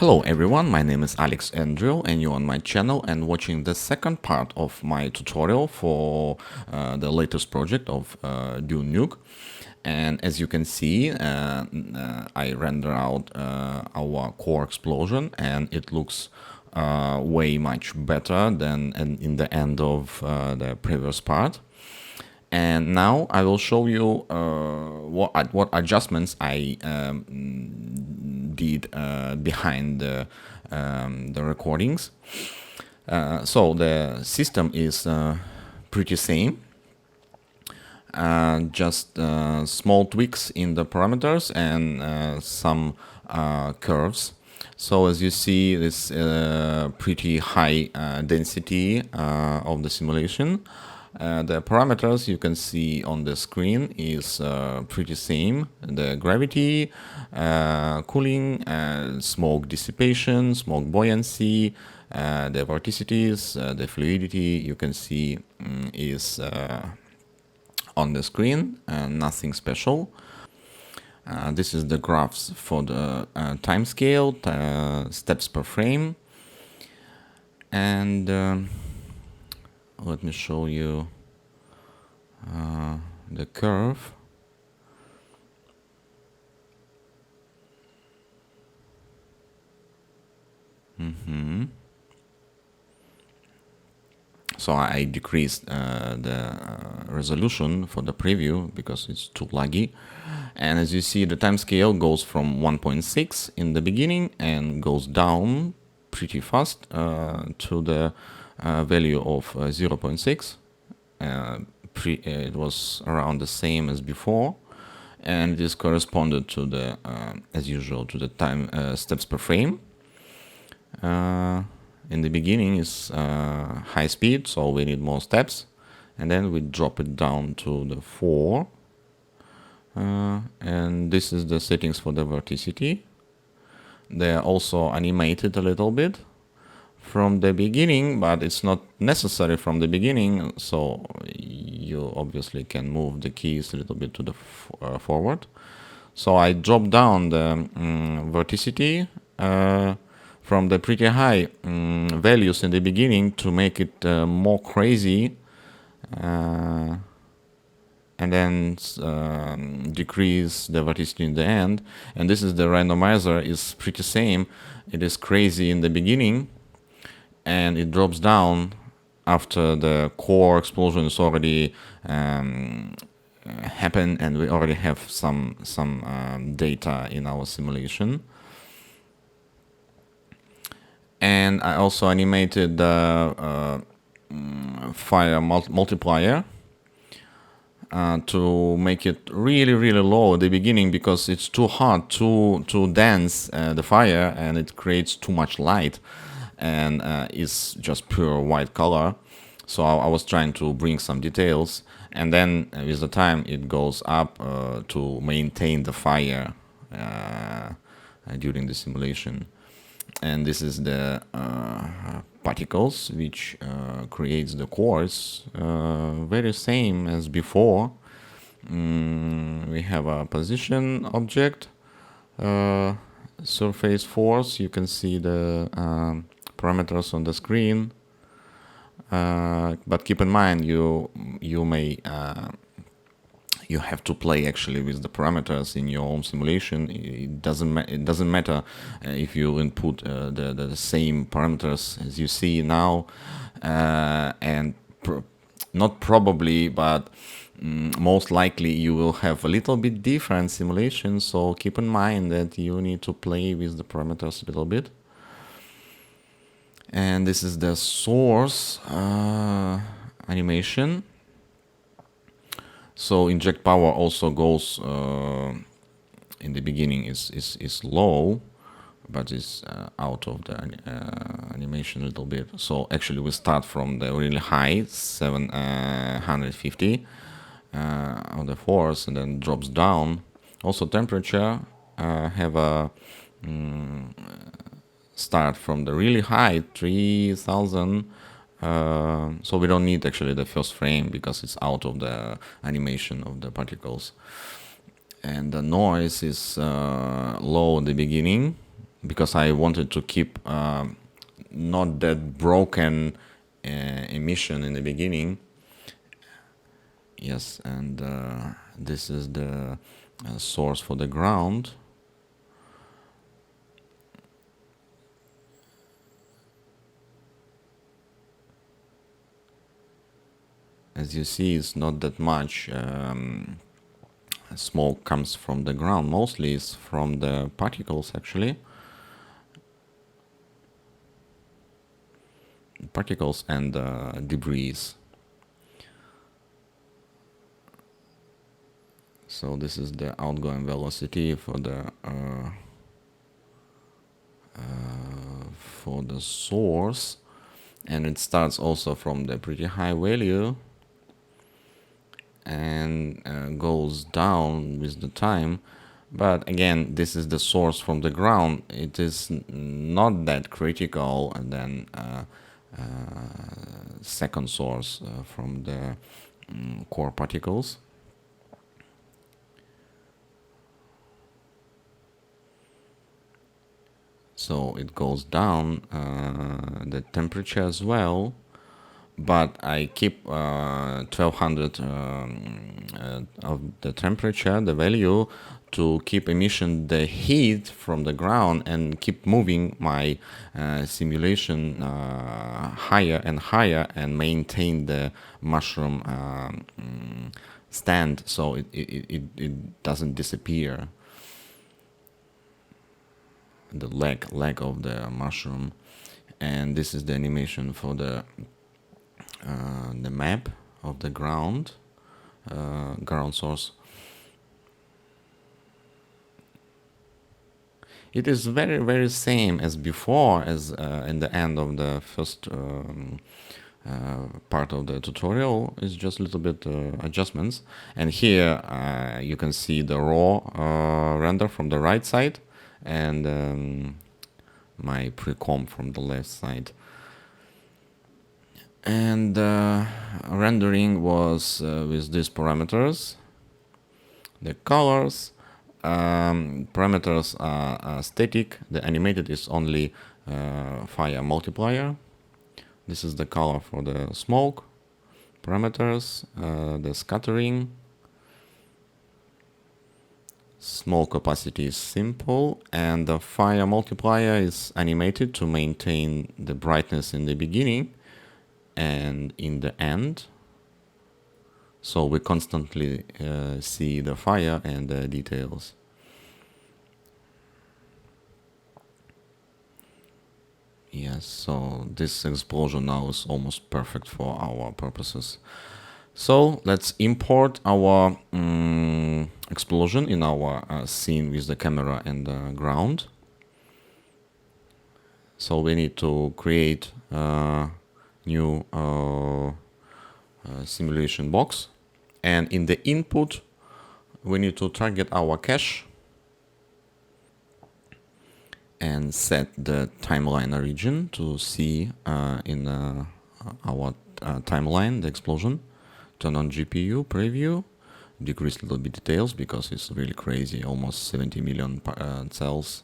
Hello everyone, my name is Alex Andrew and you're on my channel and watching the second part of my tutorial for the latest project of Nuke. And as you can see, I render out our core explosion and it looks way much better than in the end of the previous part. And now I will show you what adjustments I did behind the recordings. So the system is pretty same. Just small tweaks in the parameters and some curves. So as you see, this pretty high density of the simulation. The parameters you can see on the screen is pretty same. The gravity, cooling, smoke dissipation, smoke buoyancy, the vorticities, the fluidity you can see is on the screen, nothing special. This is the graphs for the time scale, steps per frame, and let me show you the curve. So I decreased the resolution for the preview because it's too laggy. And as you see, the time scale goes from 1.6 in the beginning and goes down pretty fast to the value of 0.6. It was around the same as before, and this corresponded to the, as usual, to the time steps per frame. In the beginning is high speed, so we need more steps, and then we drop it down to the 4. And this is the settings for the vorticity. They are also animated a little bit from the beginning, but it's not necessary from the beginning, so you obviously can move the keys a little bit to the forward. So I dropped down the vorticity from the pretty high values in the beginning to make it more crazy, and then decrease the vorticity in the end. And this is the randomizer, is pretty same. It is crazy in the beginning and it drops down after the core explosion is already happened and we already have some data in our simulation. And I also animated the fire multiplier to make it really low at the beginning, because it's too hard to dance the fire and it creates too much light and it's just pure white color. So I was trying to bring some details, and then with the time it goes up to maintain the fire during the simulation. And this is the particles which creates the cores, very same as before. We have a position object, surface force. You can see the parameters on the screen, but keep in mind you may you have to play actually with the parameters in your own simulation. It doesn't matter if you input the same parameters as you see now, and not probably, but most likely you will have a little bit different simulation. So keep in mind that you need to play with the parameters a little bit. And this is the source animation. So inject power also goes in the beginning is low, but is out of the animation a little bit. So actually we start from the really high 750 of the force and then drops down. Also temperature have a start from the really high 3000. So we don't need actually the first frame because it's out of the animation of the particles. And the noise is low in the beginning, because I wanted to keep not that broken emission in the beginning. Yes, and this is the source for the ground. As you see, it's not that much smoke comes from the ground. Mostly it's from the particles, actually. Particles and debris. So this is the outgoing velocity for the source, and it starts also from the pretty high value and goes down with the time. But again, this is the source from the ground. It is not that critical, and then second source from the core particles. So it goes down the temperature as well, but I keep 1200 of the temperature, the value, to keep emission the heat from the ground and keep moving my simulation higher and higher and maintain the mushroom stand so it doesn't disappear. The leg of the mushroom. And this is the animation for the map of the ground source. It is very same as before, as in the end of the first part of the tutorial. Is just a little bit adjustments, and here you can see the raw render from the right side and my pre-comp from the left side. And rendering was with these parameters. The colors parameters are static. The animated is only fire multiplier. This is the color for the smoke parameters, the scattering. Smoke opacity is simple, and the fire multiplier is animated to maintain the brightness in the beginning and in the end. So we constantly see the fire and the details. Yes, so this explosion now is almost perfect for our purposes. So let's import our explosion in our scene with the camera and the ground. So we need to create a new simulation box, and in the input we need to target our cache and set the timeline origin to see in our timeline the explosion. Turn on GPU preview, decrease a little bit details because it's really crazy, almost 70 million cells.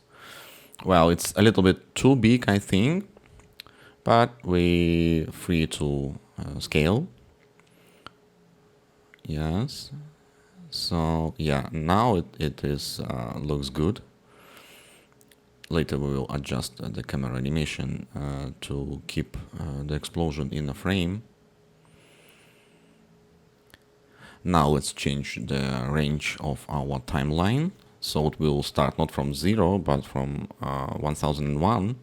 Well, it's a little bit too big, I think, but we free to scale. Yes. So yeah, now it is looks good. Later we will adjust the camera animation to keep the explosion in a frame. Now let's change the range of our timeline. So it will start not from 0, but from 1001.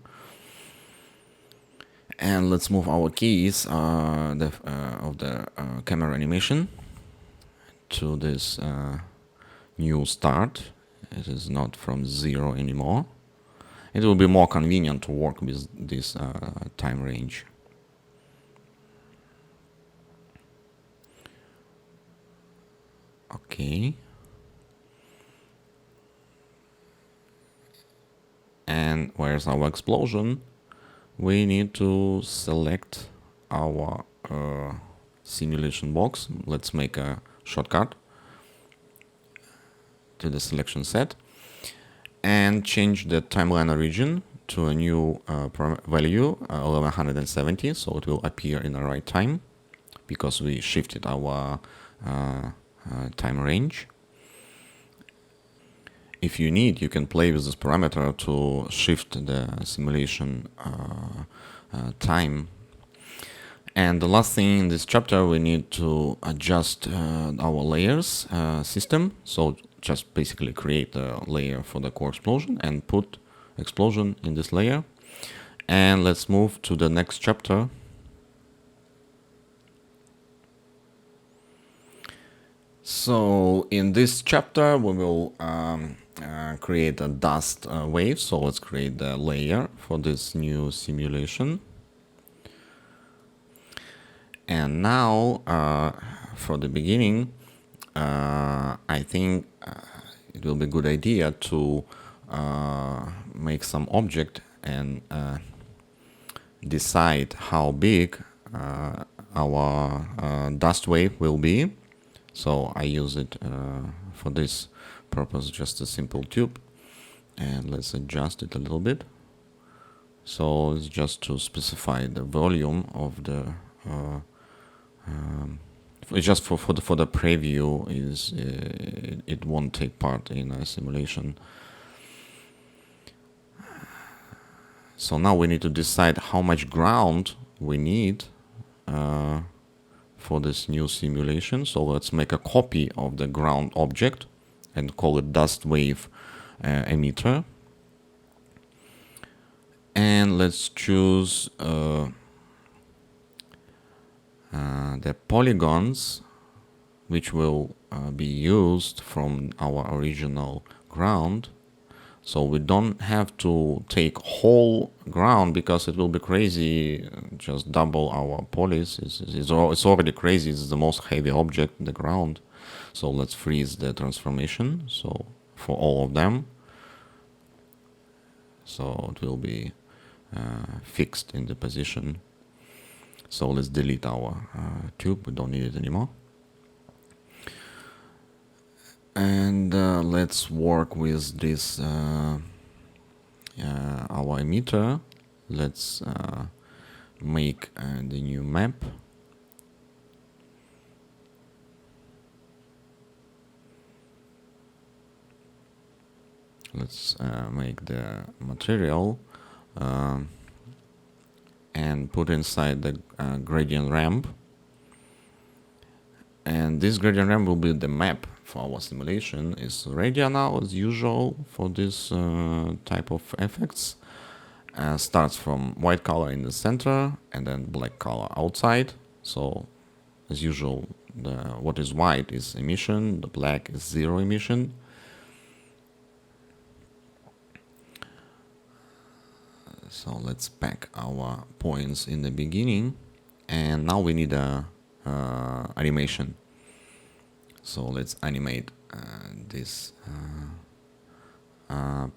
And let's move our keys of the camera animation to this new start. It is not from 0 anymore. It will be more convenient to work with this time range. Okay. And where's our explosion? We need to select our simulation box. Let's make a shortcut to the selection set. and change the timeline origin to a new value, 1170, so it will appear in the right time because we shifted our time range. If you need, you can play with this parameter to shift the simulation time. And the last thing in this chapter, we need to adjust our layers system. So just basically create a layer for the core explosion and put explosion in this layer. And let's move to the next chapter. So in this chapter, we will create a dust wave. So let's create the layer for this new simulation. And now, for the beginning, I think it will be a good idea to make some object and decide how big our dust wave will be. So I use it for this purpose, just a simple tube. And let's adjust it a little bit. So it's just to specify the volume of the it's just for the preview. It won't take part in a simulation. So now we need to decide how much ground we need for this new simulation. So let's make a copy of the ground object and call it dust wave emitter. And let's choose the polygons which will be used from our original ground. So we don't have to take whole ground because it will be crazy, just double our polys. It's already crazy, it's the most heavy object in the ground. So let's freeze the transformation, so for all of them. So it will be fixed in the position. So let's delete our tube, we don't need it anymore. And let's work with this our emitter. Let's make the new map. Let's make the material and put inside the gradient ramp. And this gradient ramp will be the map for our simulation. Is radial as usual for this type of effects. Starts from white color in the center and then black color outside. So as usual, what is white is emission, the black is zero emission. So let's pack our points in the beginning, and now we need a animation. So let's animate these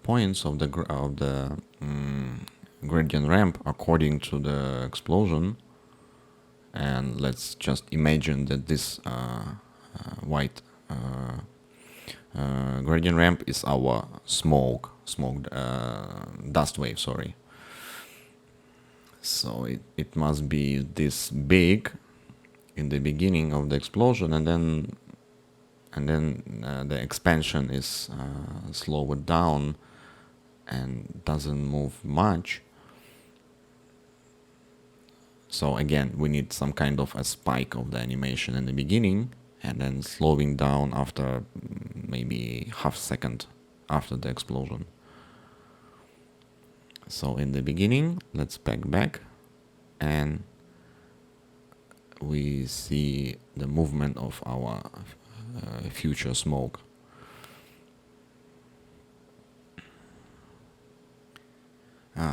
points of the gradient ramp according to the explosion, and let's just imagine that this white gradient ramp is our smoke dust wave. Sorry. So it must be this big in the beginning of the explosion, and then the expansion is slowed down and doesn't move much. So again, we need some kind of a spike of the animation in the beginning and then slowing down after maybe half second after the explosion. So in the beginning, let's pack back, and we see the movement of our future smoke.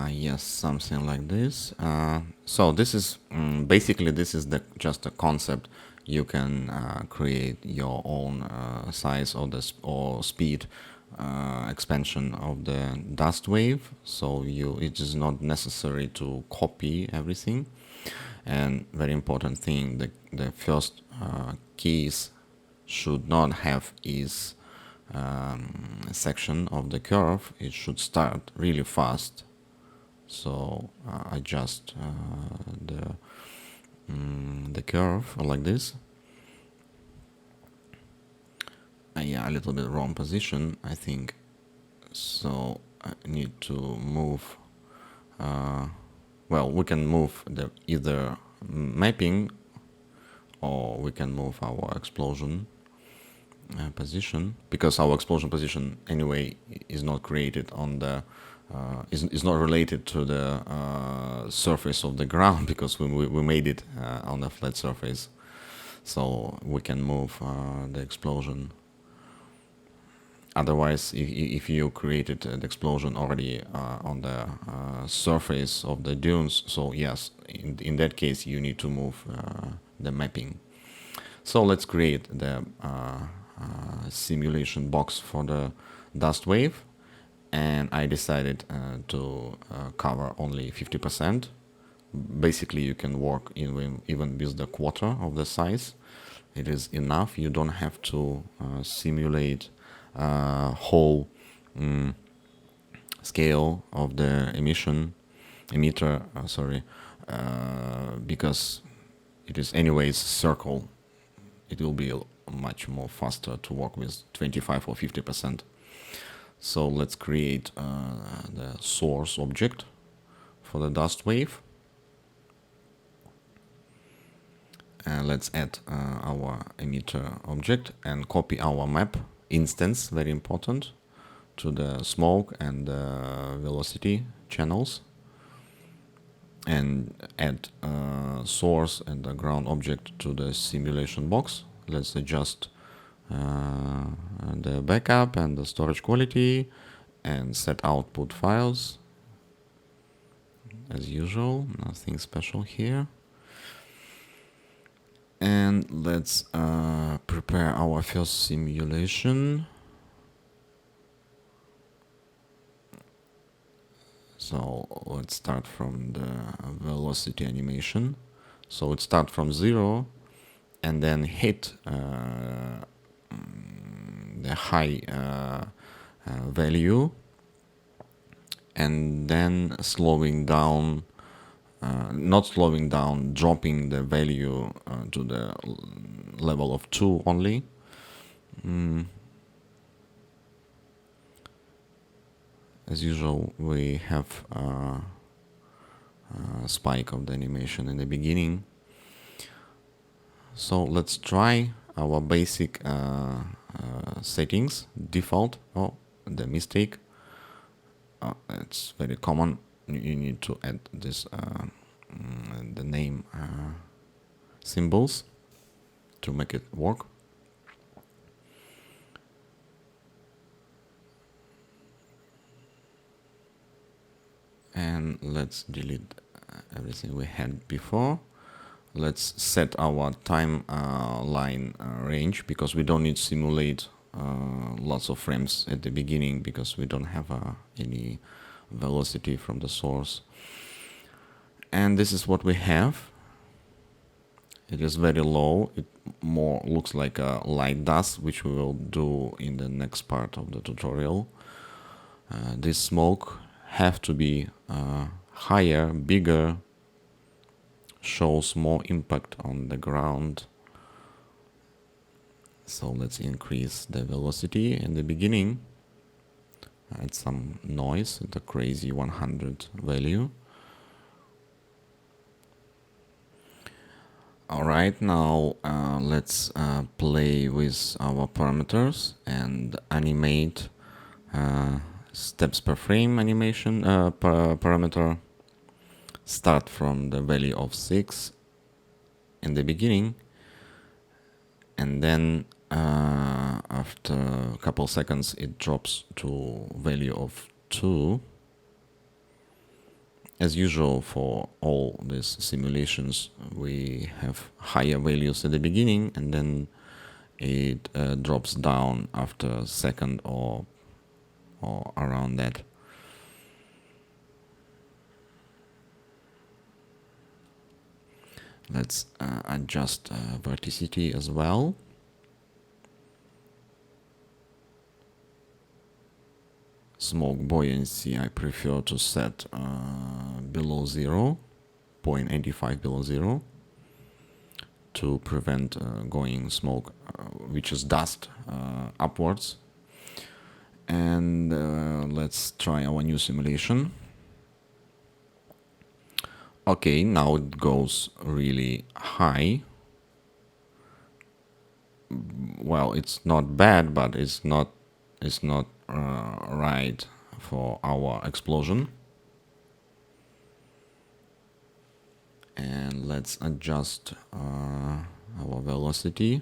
Yes, something like this. So this is basically just a concept. You can create your own size or speed expansion of the dust wave. So it is not necessary to copy everything. And very important thing, the first keys should not have is section of the curve, it should start really fast. So adjust the curve like this. Yeah, a little bit wrong position, I think. So I need to move. Well, we can move the either mapping, or we can move our explosion position, because our explosion position anyway is not created on the is not related to the surface of the ground, because we made it on a flat surface. So we can move the explosion. Otherwise, if you created the explosion already on the surface of the dunes, so yes, in that case you need to move the mapping. So let's create the simulation box for the dust wave, and I decided to cover only 50%. Basically, you can work even with the quarter of the size. It is enough. You don't have to simulate whole scale of the emitter, because it is anyways circle. It will be much more faster to work with 25 or 50%. So let's create the source object for the dust wave. And let's add our emitter object and copy our map instance, very important, to the smoke and velocity channels, and add source and the ground object to the simulation box. Let's adjust the backup and the storage quality and set output files as usual, nothing special here. And let's prepare our first simulation. So let's start from the velocity animation. So it starts from 0 and then hit the high value, and then slowing down, not slowing down, dropping the value to the level of 2 only. As usual, we have a spike of the animation in the beginning. So let's try our basic settings. Default. Oh, the mistake. It's very common. You need to add this the name symbols to make it work. And let's delete everything we had before. Let's set our timeline range, because we don't need to simulate lots of frames at the beginning, because we don't have any velocity from the source. And this is what we have. It is very low. It more looks like a light dust, which we will do in the next part of the tutorial. This smoke have to be higher, bigger, shows more impact on the ground. So let's increase the velocity in the beginning. Add some noise at a crazy 100 value. Alright, now let's play with our parameters and animate steps per frame animation parameter. Start from the value of 6 in the beginning, and then after a couple seconds it drops to value of 2. As usual for all these simulations, we have higher values at the beginning, and then it drops down after a second or around that. Let's adjust verticity as well. Smoke buoyancy I prefer to set below 0, 0.85 below 0, to prevent going smoke, which is dust, upwards. And let's try our new simulation. Okay, now it goes really high. Well, it's not bad, but it's not right for our explosion. And let's adjust our velocity.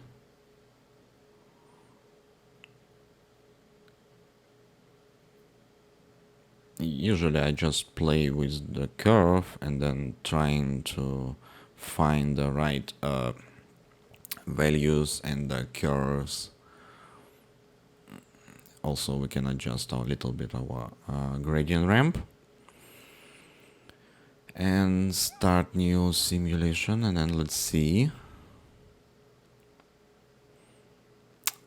Usually I just play with the curve and then trying to find the right values and the curves. Also we can adjust a little bit our gradient ramp. And start new simulation, and then let's see.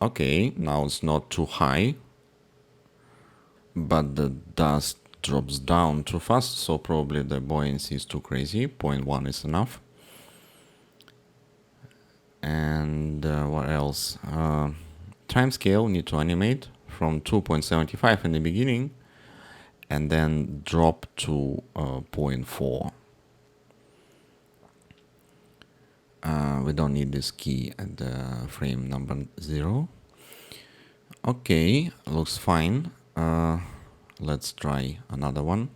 Okay, now it's not too high, but the dust drops down too fast, so probably the buoyancy is too crazy. 0.1 is enough. And what else? Time scale, need to animate from 2.75 in the beginning and then drop to 0.4. We don't need this key at the frame number 0. Okay, looks fine. Let's try another one.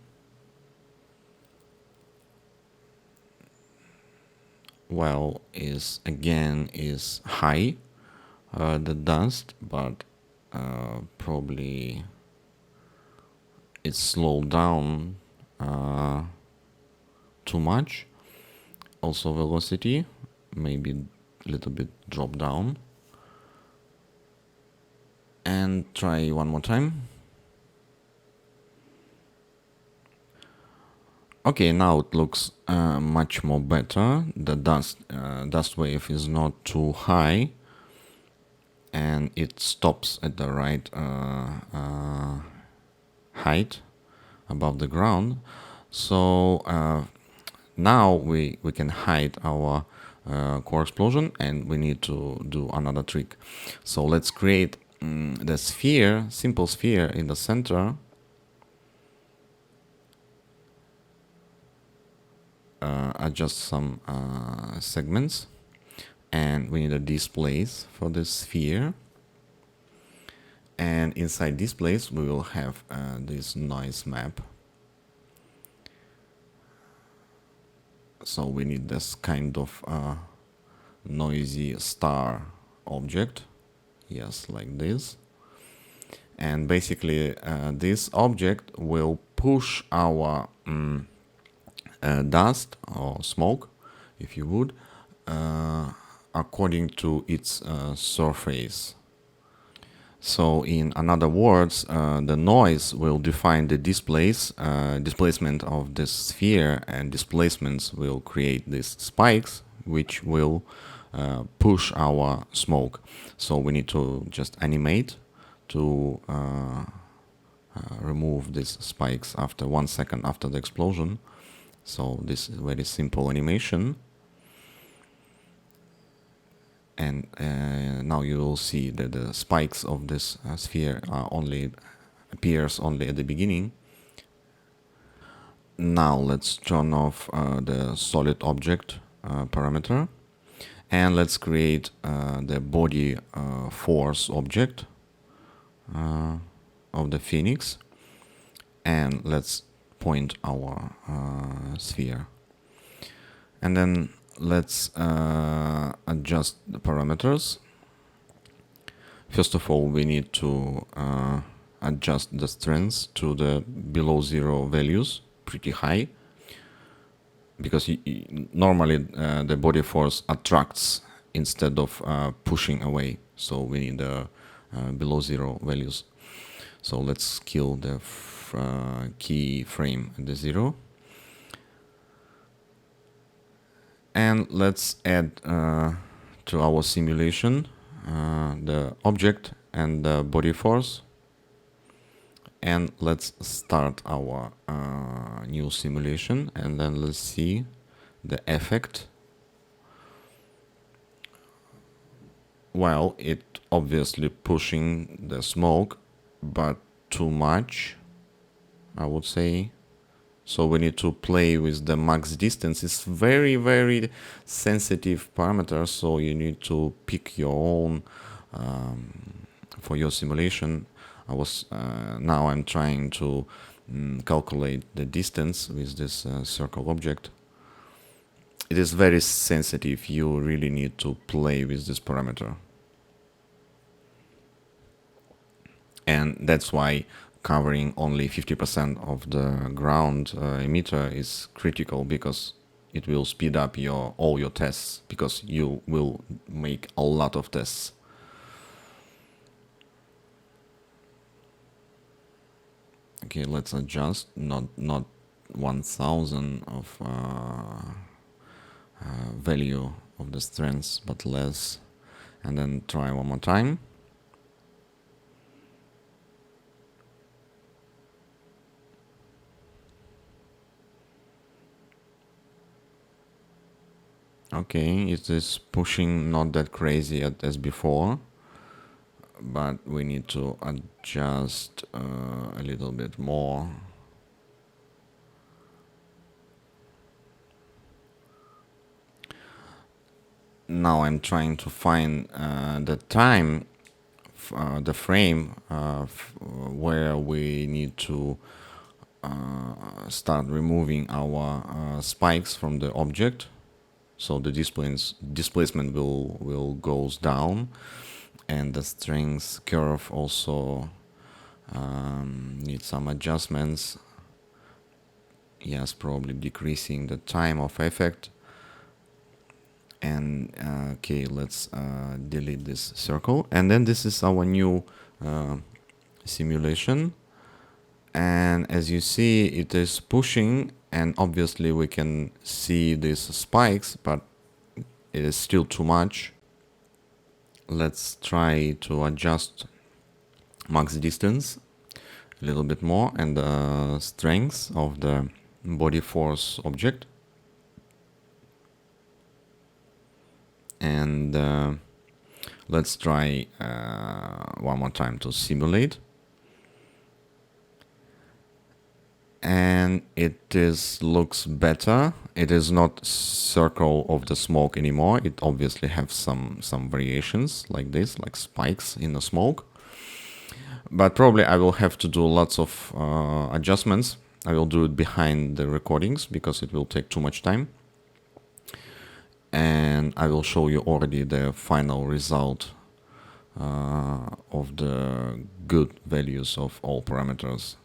Well, is high, the dust, but probably it's slowed down too much. Also velocity, maybe a little bit drop down. And try one more time. Okay, now it looks much more better. The dust wave is not too high, and it stops at the right height above the ground. So now we can hide our core explosion, and we need to do another trick. So let's create the sphere, simple sphere in the center. Adjust some segments, and we need a displays for this sphere. And inside displays we will have this noise map. So we need this kind of noisy star object, yes, like this. And basically this object will push our dust or smoke, if you would, according to its surface. So in other words, the noise will define the displacement of the sphere, and displacements will create these spikes, which will push our smoke. So we need to just animate to remove these spikes after 1 second after the explosion. So this is very simple animation. And now you will see that the spikes of this sphere appears only at the beginning. Now let's turn off the solid object parameter, and let's create the body force object of the Phoenix, and let's point our sphere. And then let's adjust the parameters. First of all, we need to adjust the strength to the below 0 values, pretty high, because normally the body force attracts instead of pushing away. So we need below 0 values. So let's kill the key frame at the 0. And let's add to our simulation the object and the body force. And let's start our new simulation, and then let's see the effect. Well, it obviously pushing the smoke, but too much, I would say. So we need to play with the max distance. It's very, very sensitive parameter, so you need to pick your own for your simulation. Now I'm trying to calculate the distance with this circle object. It is very sensitive. You really need to play with this parameter. And that's why covering only 50% of the ground emitter is critical, because it will speed up all your tests, because you will make a lot of tests. Okay, let's adjust, not 1000 of value of the strength, but less, and then try one more time. Okay, it is pushing not that crazy as before, but we need to adjust a little bit more. Now I'm trying to find the time, the frame where we need to start removing our spikes from the object, so the displacement will goes down, and the strength curve also needs some adjustments. Yes, probably decreasing the time of effect. And okay, let's delete this circle, and then this is our new simulation. And as you see, it is pushing, and obviously we can see these spikes, but it is still too much. Let's try to adjust max distance a little bit more, and the strength of the body force object. And let's try one more time to simulate. And it looks better. It is not circle of the smoke anymore. It obviously has some variations like this, like spikes in the smoke. But probably I will have to do lots of adjustments. I will do it behind the recordings because it will take too much time. And I will show you already the final result of the good values of all parameters.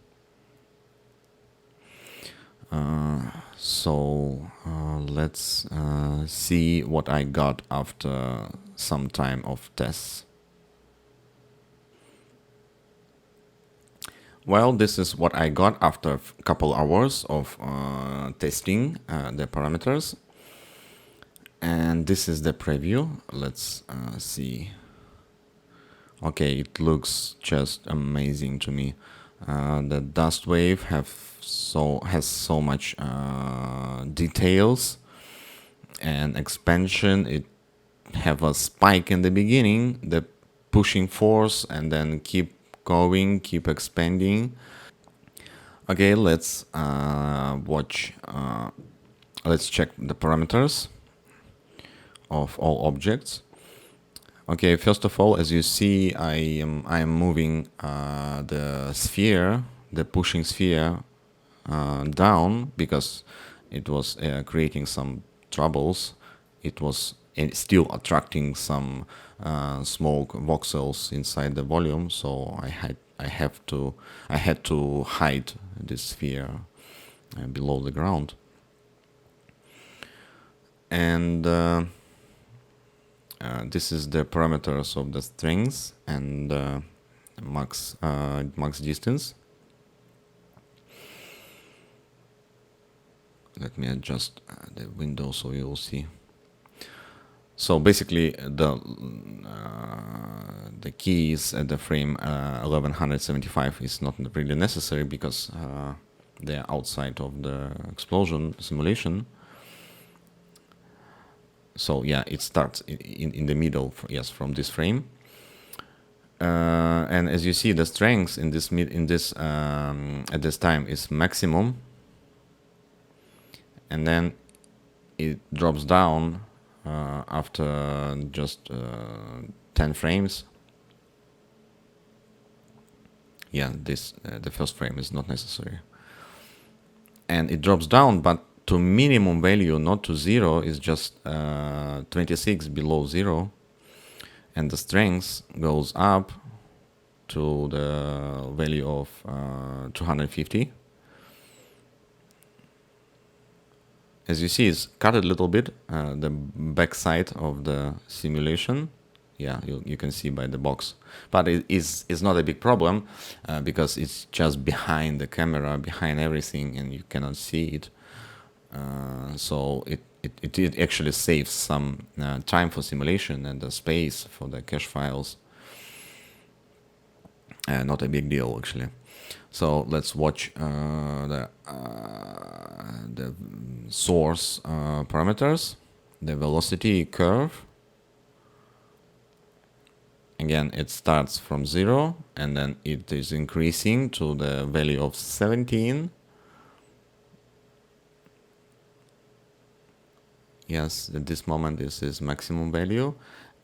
So let's see what I got after some time of tests. Well, this is what I got after a couple hours of testing the parameters. And this is the preview. Let's see. Okay, it looks just amazing to me. The dust wave has so much details and expansion. It have a spike in the beginning, the pushing force, and then keep going, keep expanding. Okay, let's watch. Let's check the parameters of all objects. Okay, first of all, as you see, I am moving the sphere, the pushing sphere, down because it was creating some troubles. It was still attracting some smoke voxels inside the volume, so I had to hide this sphere below the ground. And this is the parameters of the strings and max distance. Let me adjust the window so you'll see. So basically, the keys at the frame 1175 is not really necessary because they're outside of the explosion simulation. So yeah, it starts in the middle, yes, from this frame. And as you see, the strength in this at this time is maximum, and then it drops down after just 10 frames. Yeah, the first frame is not necessary, and it drops down, but to minimum value, not to zero. Is just 26 below zero, and the strength goes up to the value of 250. As you see, it's cut a little bit, the back side of the simulation. Yeah, you can see by the box. But it's not a big problem because it's just behind the camera, behind everything, and you cannot see it. So it actually saves some time for simulation and the space for the cache files. Not a big deal, actually. So let's watch the source parameters, the velocity curve. Again, it starts from 0 and then it is increasing to the value of 17. Yes, at this moment this is maximum value,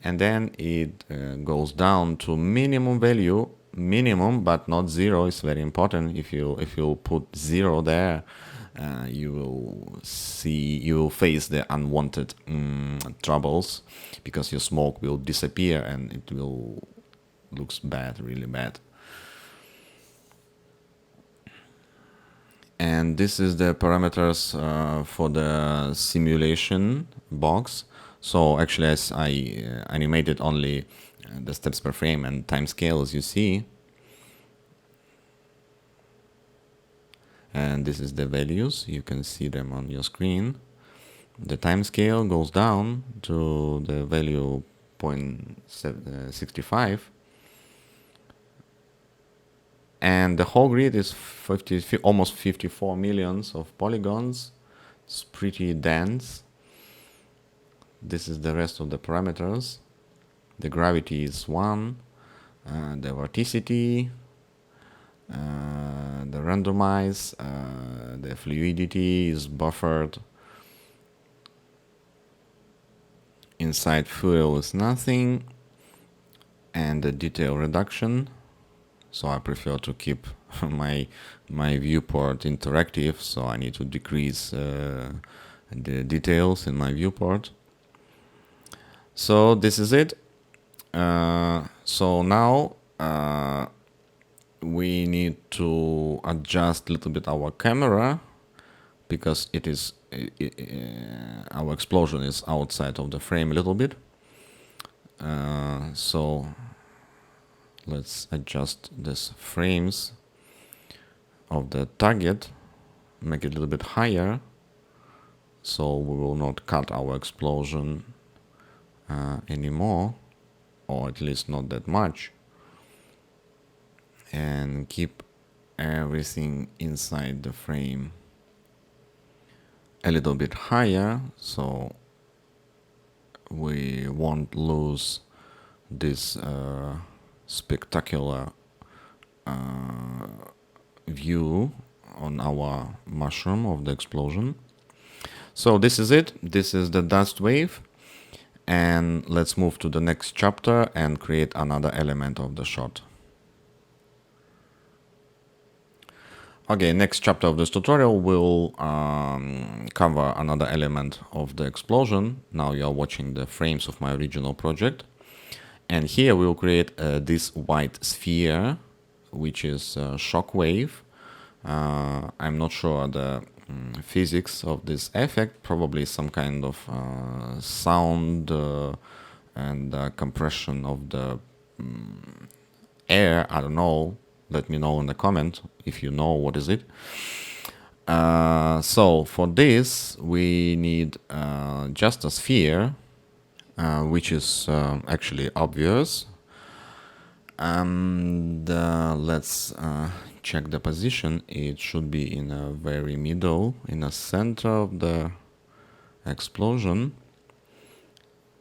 and then it goes down to minimum value. Minimum, but not 0, is very important. If you put 0 there, you will face the unwanted troubles, because your smoke will disappear and it will looks bad, really bad. And this is the parameters for the simulation box. So actually, as I animated only the steps per frame and time scale, as you see. And this is the values. You can see them on your screen. The time scale goes down to the value 0.65. And the whole grid is almost 54 millions of polygons. It's pretty dense. This is the rest of the parameters. The gravity is 1, the vorticity, the randomize, the fluidity is buffered. Inside fuel is nothing, and the detail reduction. So I prefer to keep my viewport interactive, so I need to decrease the details in my viewport. So this is it. So now we need to adjust a little bit our camera, because our explosion is outside of the frame a little bit. So let's adjust these frames of the target, make it a little bit higher, so we will not cut our explosion anymore, or at least not that much, and keep everything inside the frame a little bit higher, so we won't lose this spectacular view on our mushroom of the explosion. So this is it. This is the dust wave. And let's move to the next chapter and create another element of the shot. Okay, next chapter of this tutorial will cover another element of the explosion. Now you are watching the frames of my original project. And here we'll create this white sphere, which is Shockwave. I'm not sure the physics of this effect, probably some kind of sound and compression of the air, I don't know. Let me know in the comment if you know what is it. So for this we need just a sphere, which is actually obvious. And let's check the position. It should be in a very middle, in the center of the explosion.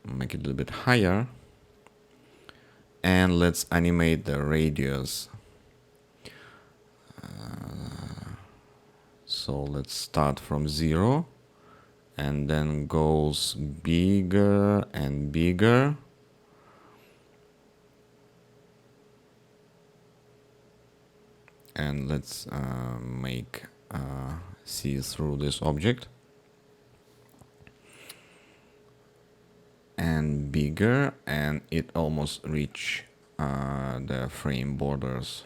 Make it a little bit higher. And let's animate the radius. So let's start from 0 and then goes bigger and bigger. And let's make see through this object. And bigger, and it almost reach the frame borders.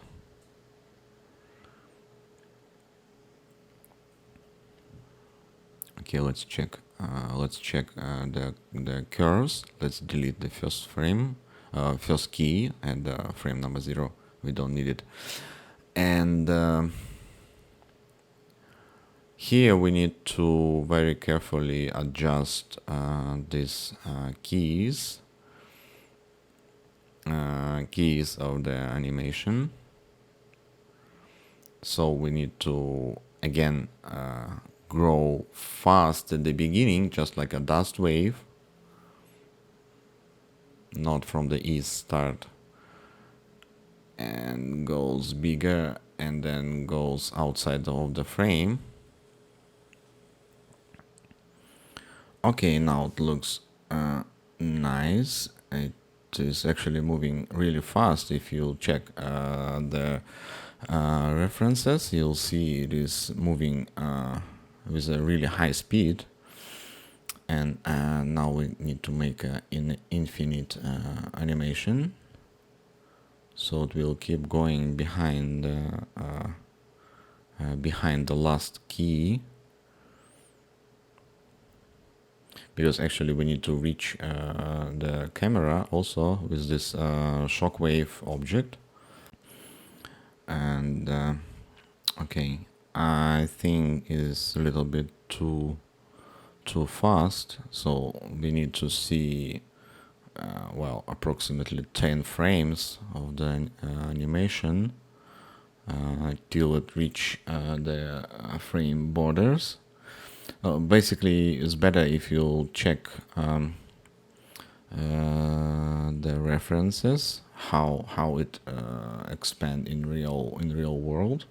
Okay, let's check. The curves. Let's delete the first frame, first key, and frame number 0. We don't need it. And here we need to very carefully adjust these keys of the animation. So we need to again grow fast at the beginning, just like a dust wave, not from the east start, and goes bigger and then goes outside of the frame. Okay, now it looks nice. It is actually moving really fast. If you check the references, you'll see it is moving with a really high speed. And now we need to make an infinite animation, so it will keep going behind the last key, because actually we need to reach the camera also with this shockwave object. And okay, I think it's a little bit too fast, so we need to see well, approximately 10 frames of the animation till it reach the frame borders. Basically, it's better if you check the references, how it expand in real world.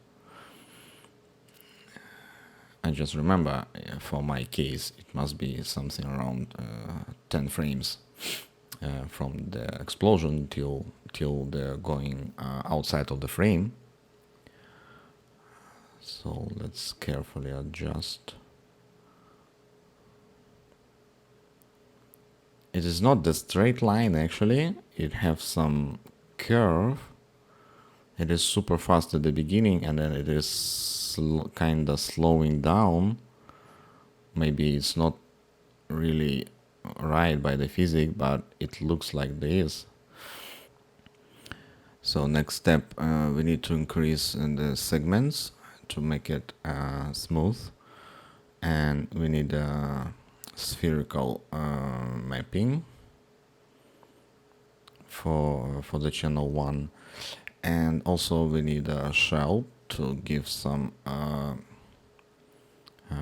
I just remember, for my case, it must be something around 10 frames from the explosion till they're going outside of the frame. So let's carefully adjust. It is not the straight line actually, it has some curve. It is super fast at the beginning and then it is kind of slowing down. Maybe it's not really right by the physics, but it looks like this. So next step, we need to increase the segments to make it smooth, and we need a spherical mapping for the channel 1, and also we need a shell to give some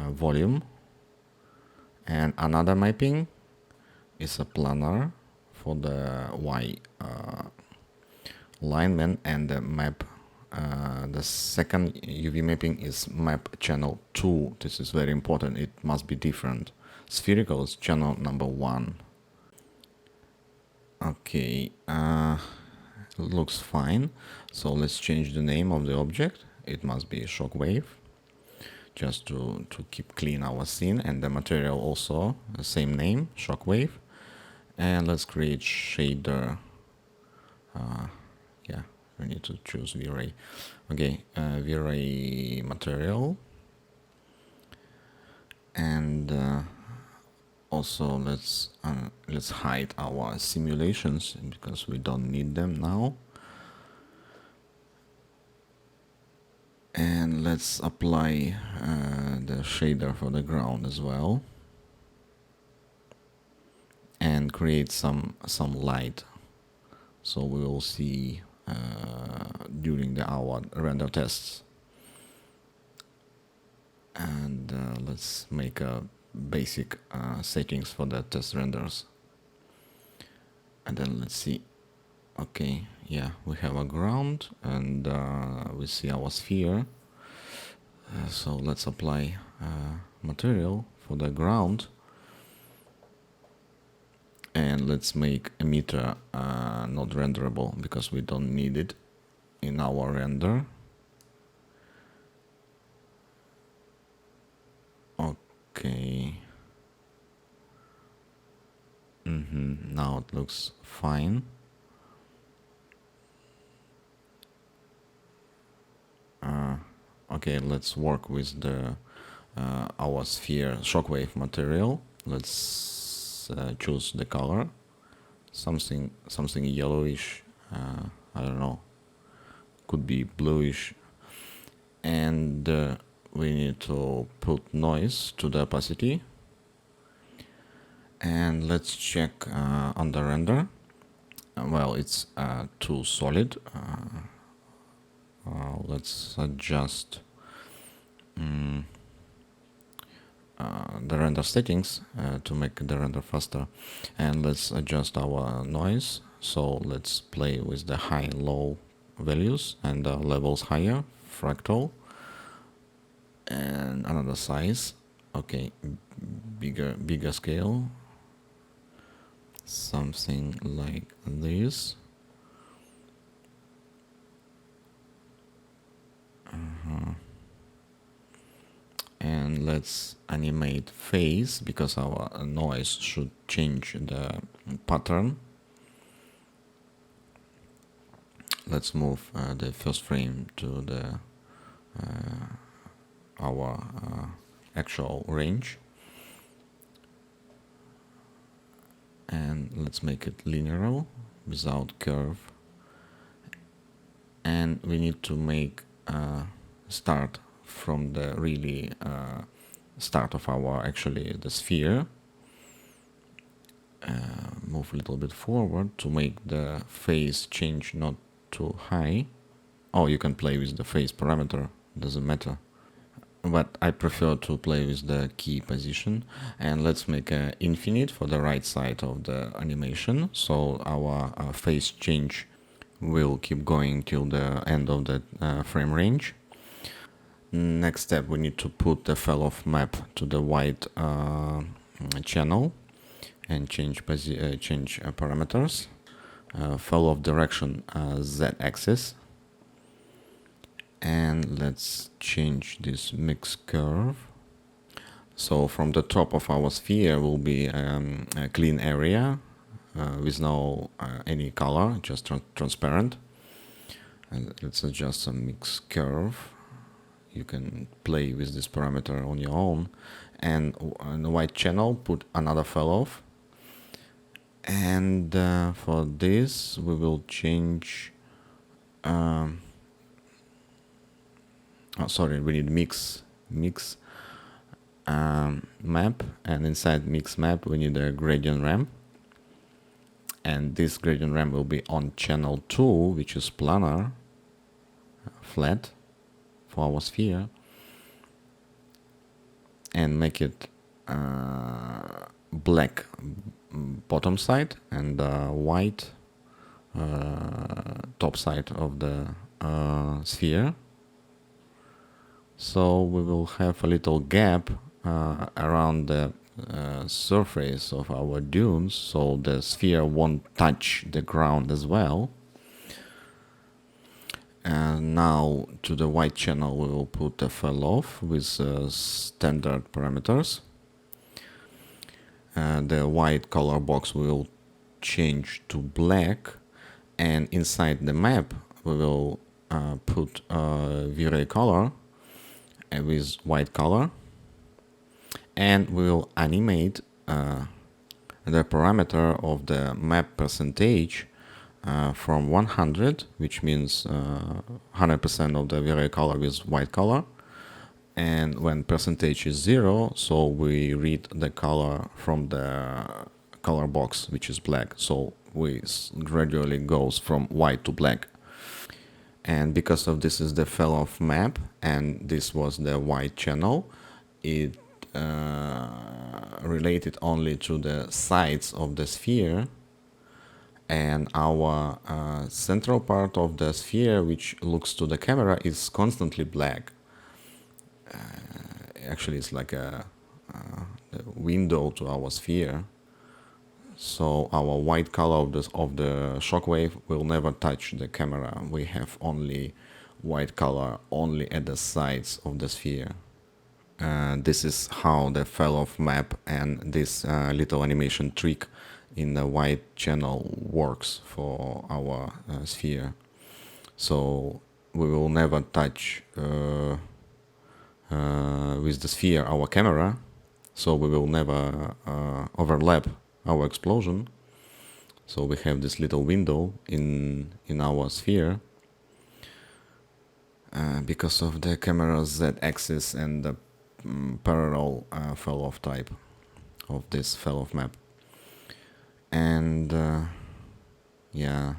volume, and another mapping is a planar for the Y alignment, and the map. The second UV mapping is map channel 2. This is very important. It must be different. Spherical is channel number 1. Okay, looks fine. So let's change the name of the object. It must be Shockwave, just to keep clean our scene, and the material also the same name, Shockwave. And let's create shader. Yeah, we need to choose vray. Okay, vray material, and also let's hide our simulations because we don't need them now. And let's apply the shader for the ground as well, and create some light, so we will see during our render tests. And let's make a basic settings for the test renders, and then let's see. Okay, yeah, we have a ground, and we see our sphere. So let's apply material for the ground, and let's make emitter not renderable because we don't need it in our render. Okay. Now it looks fine. Okay, let's work with the our sphere shockwave material. Let's choose the color, something yellowish. I don't know, could be bluish, and we need to put noise to the opacity. And let's check on the render. Well, it's too solid. Let's adjust the render settings to make the render faster, and let's adjust our noise. So let's play with the high and low values and levels higher, fractal, and another size. Okay, bigger scale, something like this. And let's animate phase because our noise should change the pattern. Let's move the first frame to the our actual range, and let's make it linear without curve. And we need to make start from the really start of our actually the sphere. Move a little bit forward to make the phase change not too high. Oh, you can play with the phase parameter, doesn't matter, but I prefer to play with the key position. And let's make a infinite for the right side of the animation, so our phase change will keep going till the end of the frame range. Next step, we need to put the fall-off map to the white channel and change parameters. Fall-off direction z-axis, and let's change this mix curve. So from the top of our sphere will be a clean area with no any color, just transparent. And let's adjust some mix curve. You can play with this parameter on your own. And on the white channel, put another fall-off. And for this, we will change. Sorry, we need mix map, and inside mix map we need a gradient ramp. And this gradient ramp will be on channel 2, which is planar, flat, for our sphere, and make it black bottom side and white top side of the sphere. So we will have a little gap around the surface of our dunes, so the sphere won't touch the ground as well. And now to the white channel we will put a fall-off with standard parameters. The white color box will change to black, and inside the map we will put vray color with white color, and we will animate the parameter of the map percentage from 100, which means 100% of the vray color with white color, and when percentage is 0, so we read the color from the color box, which is black. So we gradually goes from white to black. And because of this is the fell-off map, and this was the white channel, it related only to the sides of the sphere, and our central part of the sphere, which looks to the camera, is constantly black. Actually, it's like a window to our sphere. So our white color of the shockwave will never touch the camera. We have only white color only at the sides of the sphere. This is how the fell-off map and this little animation trick in the white channel works for our sphere. So we will never touch with the sphere our camera, so we will never overlap our explosion. So we have this little window in our sphere because of the camera's z-axis and the parallel fell-off type of this fell-off map. And yeah,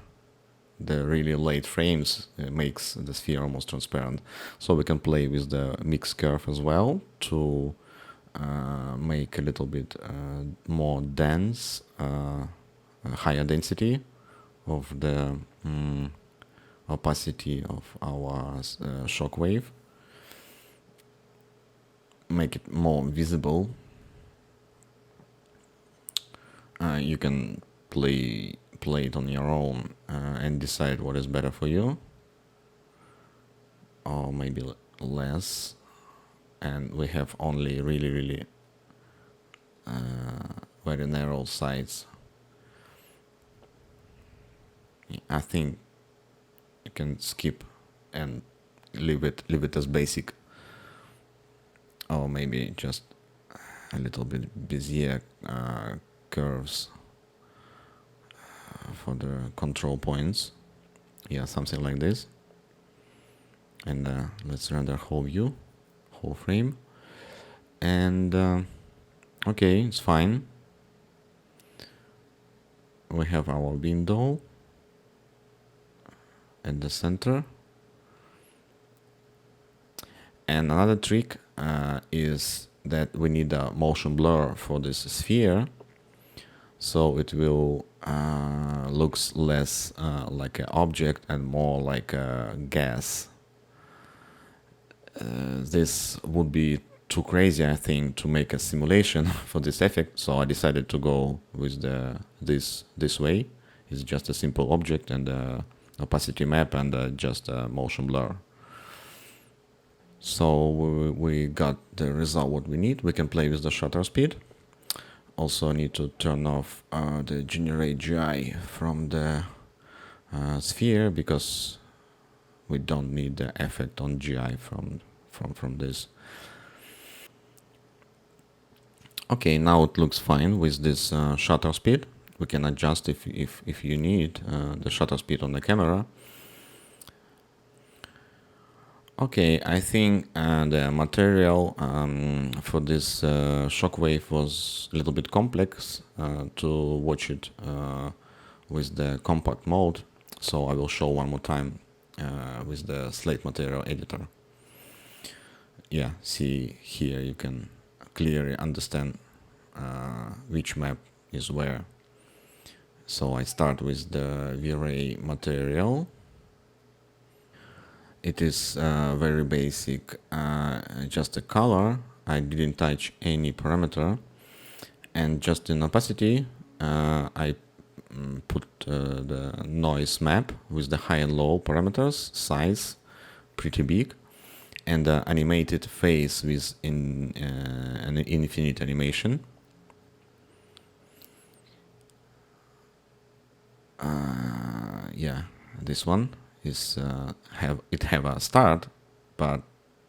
the really late frames makes the sphere almost transparent. So we can play with the mix curve as well to make a little bit more dense, higher density of the opacity of our shockwave. Make it more visible. You can play it on your own and decide what is better for you, or maybe less. And we have only really very narrow sides. I think you can skip and leave it as basic, or maybe just a little bit Bezier curves for the control points. Yeah, something like this. And let's render whole view, whole frame. And okay, it's fine. We have our window at the center. And another trick is that we need a motion blur for this sphere, so it will looks less like an object and more like a gas. This would be too crazy, I think, to make a simulation for this effect, so I decided to go with this way. It's just a simple object and a opacity map and just a motion blur. So we got the result what we need. We can play with the shutter speed. Also need to turn off the generate GI from the sphere, because we don't need the effect on GI from this. Okay, now it looks fine with this shutter speed. We can adjust if you need the shutter speed on the camera. Okay, I think the material for this shockwave was a little bit complex to watch it with the compact mode, so I will show one more time with the slate material editor. Yeah, see here you can clearly understand which map is where. So I start with the vray material. It is very basic, just a color. I didn't touch any parameter, and just in opacity I put the noise map with the high and low parameters, size pretty big, and the animated face with an infinite animation. Yeah, this one is have a start, but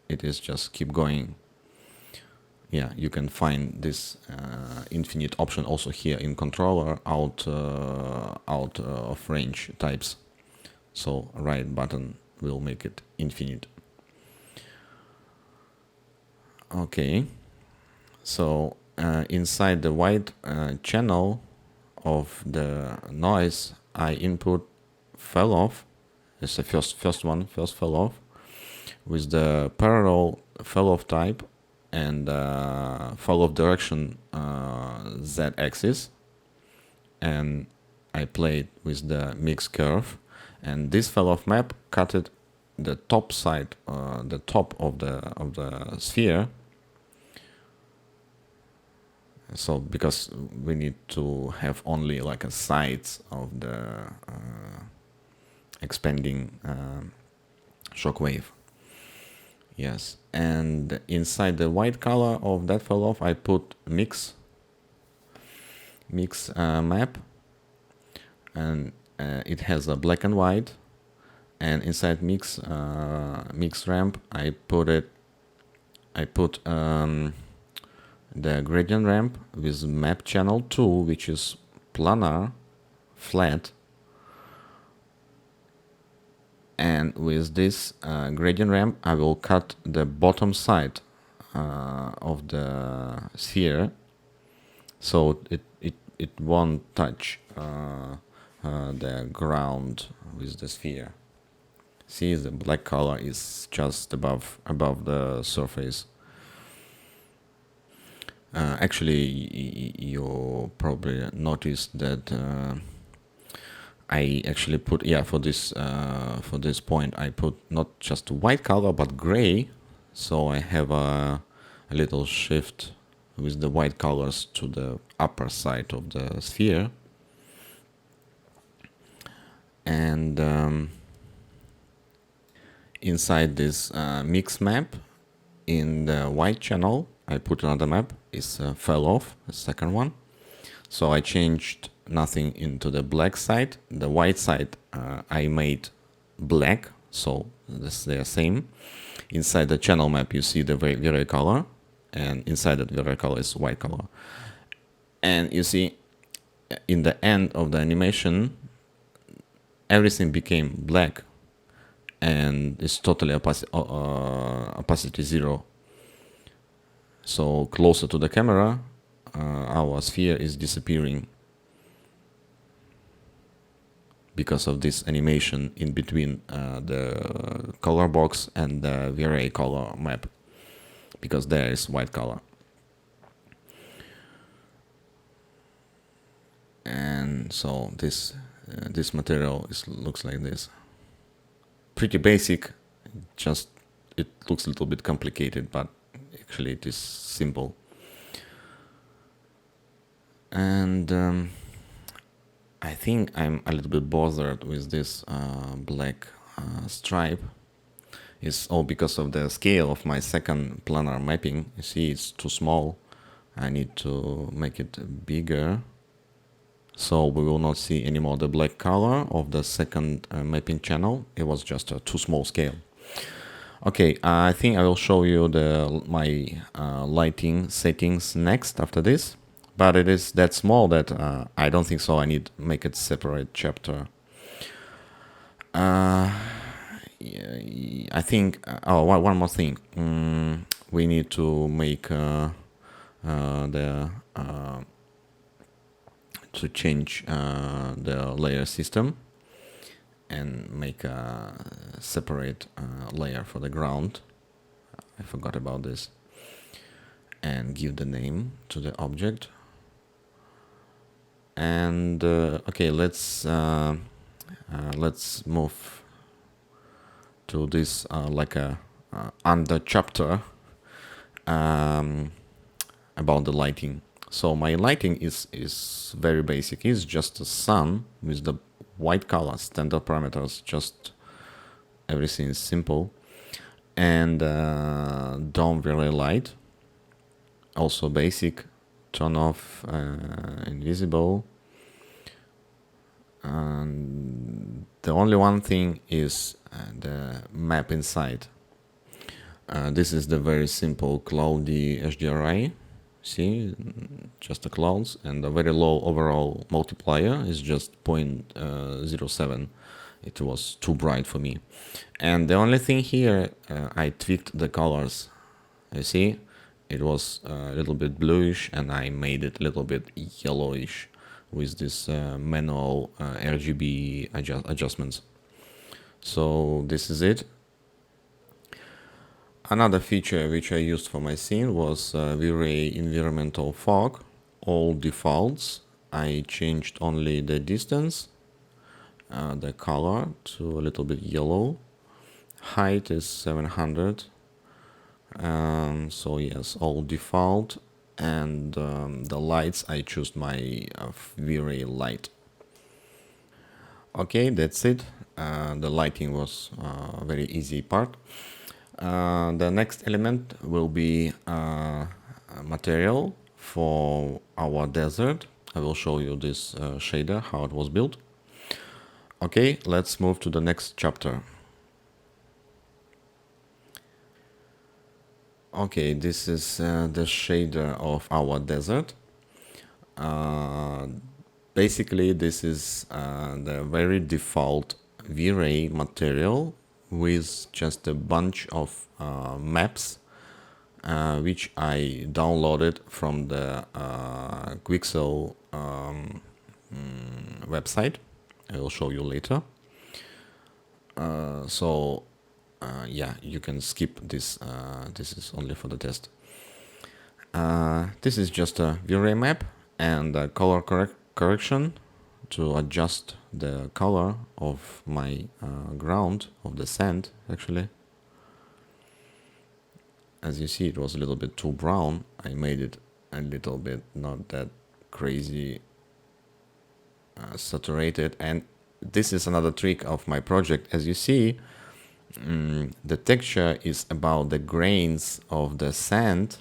it is just keep going. Yeah, you can find this infinite option also here in controller out of range types. So right button will make it infinite. Okay, so inside the white channel of the noise I input fell off. It's the first fell off with the parallel fell off type and fell off direction z-axis, and I played with the mix curve, and this fell off map cutted the top side, the top of the sphere. So because we need to have only like a sides of the expanding shockwave. Yes, and inside the white color of that fell off, I put mix map, and it has a black and white. And inside mix ramp, I put the gradient ramp with map channel 2, which is planar, flat. And with this gradient ramp, I will cut the bottom side of the sphere, so it won't touch the ground with the sphere. See, the black color is just above the surface. Actually, you probably noticed that I actually put, for this point, I put not just white color but gray, so I have a little shift with the white colors to the upper side of the sphere. And inside this mix map, in the white channel, I put another map. It's fell off, the second one. So I changed nothing into the black side. The white side I made black, so they're same. Inside the channel map, you see the vray color, and inside that vray color is white color. And you see, in the end of the animation, everything became black, and it's totally opacity 0. So closer to the camera, our sphere is disappearing because of this animation in between the color box and the vray color map, because there is white color. And so this material looks like this. Pretty basic, just it looks a little bit complicated, but actually it is simple. And I think I'm a little bit bothered with this black stripe. It's all because of the scale of my second planar mapping. You see, it's too small. I need to make it bigger, so we will not see anymore the black color of the second mapping channel. It was just a too small scale. Okay, I think I will show you my lighting settings next after this, but it is that small that I don't think so I need to make it separate chapter. I think, one more thing. We need to make to change the layer system and make a separate layer for the ground. I forgot about this. And give the name to the object. And okay, let's move to this like a under chapter about the lighting. So my lighting is very basic. It's just a sun with the white color, standard parameters, just everything is simple. And don't vary light, also basic, turn off invisible. And the only one thing is the map inside. This is the very simple cloudy HDRI. See, just the clouds, and a very low overall multiplier is just 0.07. It was too bright for me. And the only thing here, I tweaked the colors. You see, it was a little bit bluish, and I made it a little bit yellowish with this manual RGB adjustments. So this is it. Another feature which I used for my scene was vray environmental fog. All defaults. I changed only the distance, the color to a little bit yellow. Height is 700. So yes, all default. And the lights, I choose my vray light. Okay, that's it. The lighting was a very easy part. The next element will be material for our desert. I will show you this shader, how it was built. Okay, let's move to the next chapter. Okay, this is the shader of our desert. Basically, this is the very default vray material with just a bunch of maps which I downloaded from the Quixel website. I will show you later. Yeah, you can skip this. This is only for the test. This is just a vray map and a color correction to adjust the color of my ground, of the sand actually. As you see, it was a little bit too brown. I made it a little bit not that crazy saturated. And this is another trick of my project. As you see, the texture is about the grains of the sand,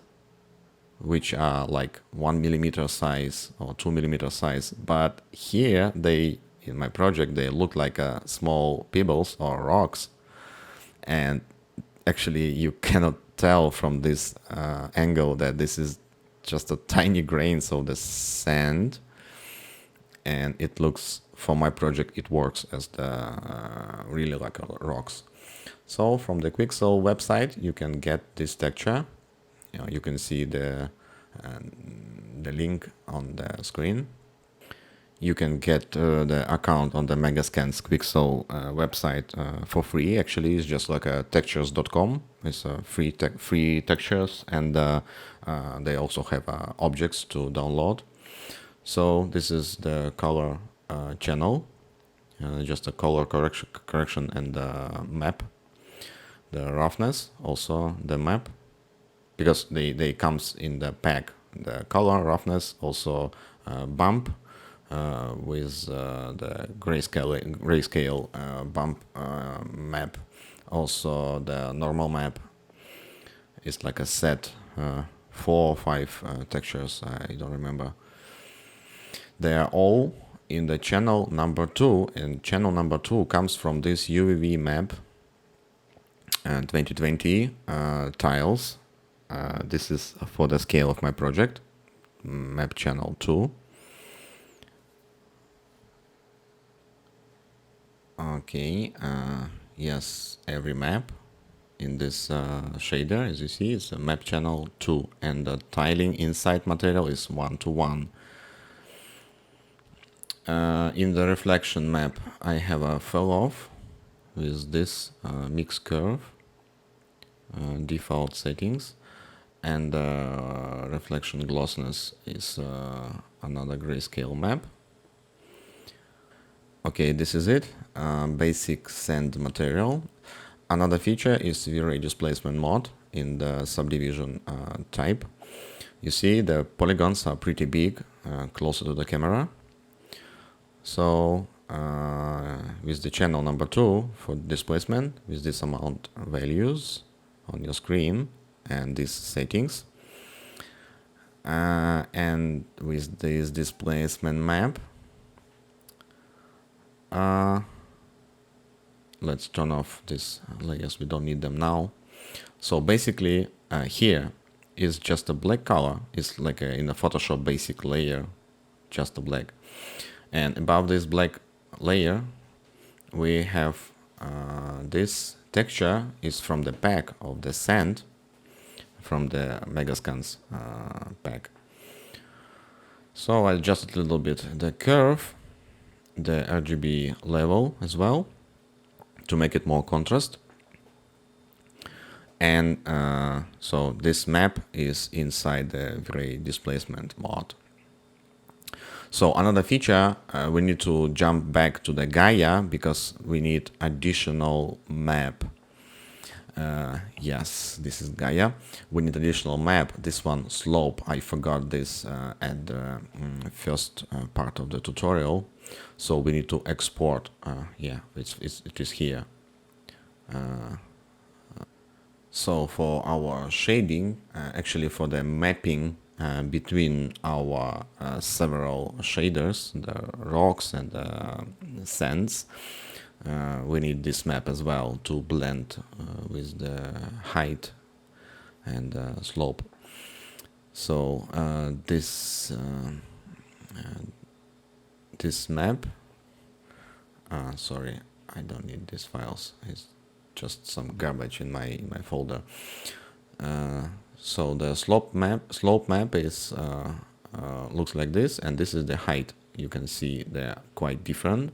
which are like 1 millimeter size or 2 millimeter size. But here in my project, they look like small pebbles or rocks. And actually you cannot tell from this angle that this is just a tiny grains of the sand. And it looks, for my project, it works as the really like rocks. So from the Quixel website, you can get this texture. You can see the link on the screen. You can get the account on the Megascans Quixel website for free. Actually, it's just like a textures.com. It's free textures, and they also have objects to download. So this is the color channel, just a color correction and the map. The roughness, also the map, because they comes in the pack. The color, roughness, also bump with the grayscale bump map. Also the normal map is like a set, 4 or 5 textures, I don't remember. They are all in the channel number 2, and channel number 2 comes from this UVV map 2020 tiles. This is for the scale of my project, map channel 2. Okay, yes, every map in this shader, as you see, is a map channel 2, and the tiling inside material is 1:1. In the reflection map, I have a fell off with this mix curve default settings, and reflection glossiness is another grayscale map. Okay, this is it. Basic sand material. Another feature is vray displacement mode in the subdivision type. You see the polygons are pretty big, closer to the camera. So with the channel number 2 for displacement, with this amount values on your screen and these settings, and with this displacement map, let's turn off these layers, we don't need them now. So basically here is just a black color, it's like in a Photoshop basic layer, just a black. And above this black layer we have this texture is from the pack of the sand from the Megascans pack. So I adjusted a little bit the curve, the RGB level as well, to make it more contrast. And so this map is inside the vray displacement mod. So another feature, we need to jump back to the Gaia because we need additional map. Yes, this is Gaia. We need additional map. This one, slope. I forgot this at the first part of the tutorial. So we need to export. Yeah, it is here. So for our shading, actually for the mapping between our several shaders, the rocks and the sands, we need this map as well to blend with the height and slope. So this map, sorry, I don't need these files. It's just some garbage in my folder. So the slope map is looks like this, and this is the height. You can see they're quite different.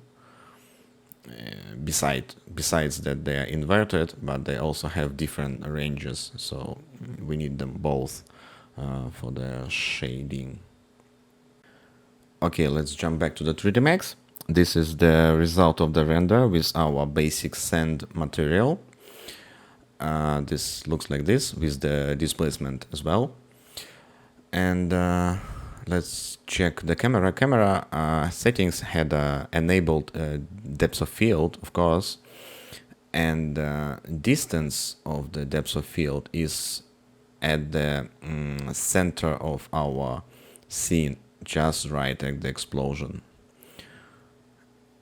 Besides that they are inverted, but they also have different ranges. So we need them both for the shading. Okay, let's jump back to the 3D Max. This is the result of the render with our basic sand material. This looks like this with the displacement as well. And let's check the camera. Camera settings had enabled depth of field, of course, and distance of the depth of field is at the center of our scene, just right at the explosion.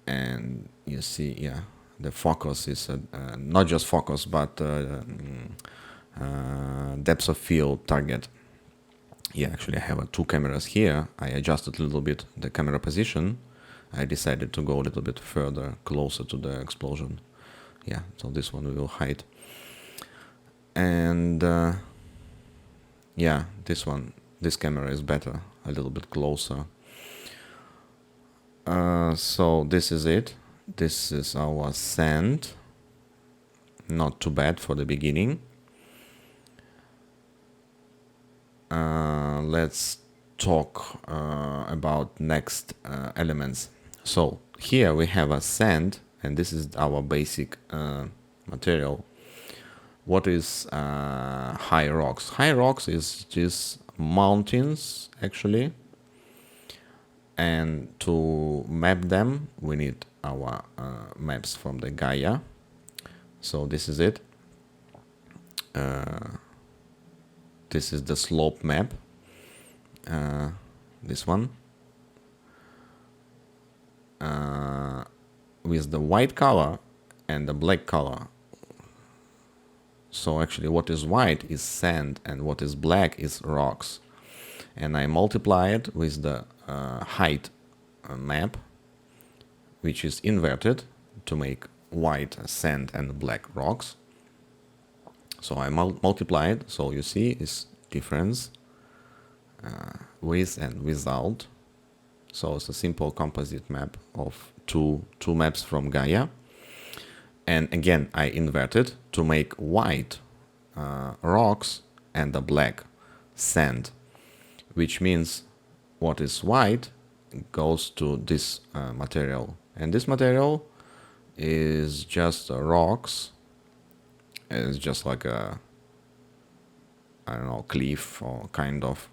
And you see, yeah, the focus is not just focus, but depth of field target. Yeah, actually I have 2 cameras here. I adjusted a little bit the camera position. I decided to go a little bit further, closer to the explosion. Yeah, so this one we will hide. And yeah, this camera is better, a little bit closer. So this is it. This is our sand. Not too bad for the beginning. Let's talk about next elements. So here we have a sand, and this is our basic material. What is high rocks? High rocks is just mountains, actually. And to map them, we need our maps from the Gaia. So this is it. This is the slope map. This one. With the white color and the black color. So actually what is white is sand and what is black is rocks. And I multiply it with the height map, which is inverted to make white sand and black rocks. So I multiply it, so you see is difference with and without. So it's a simple composite map of two maps from Gaia. And again, I inverted to make white rocks and the black sand, which means what is white goes to this material. And this material is just rocks. It's just like a, I don't know, cliff or kind of,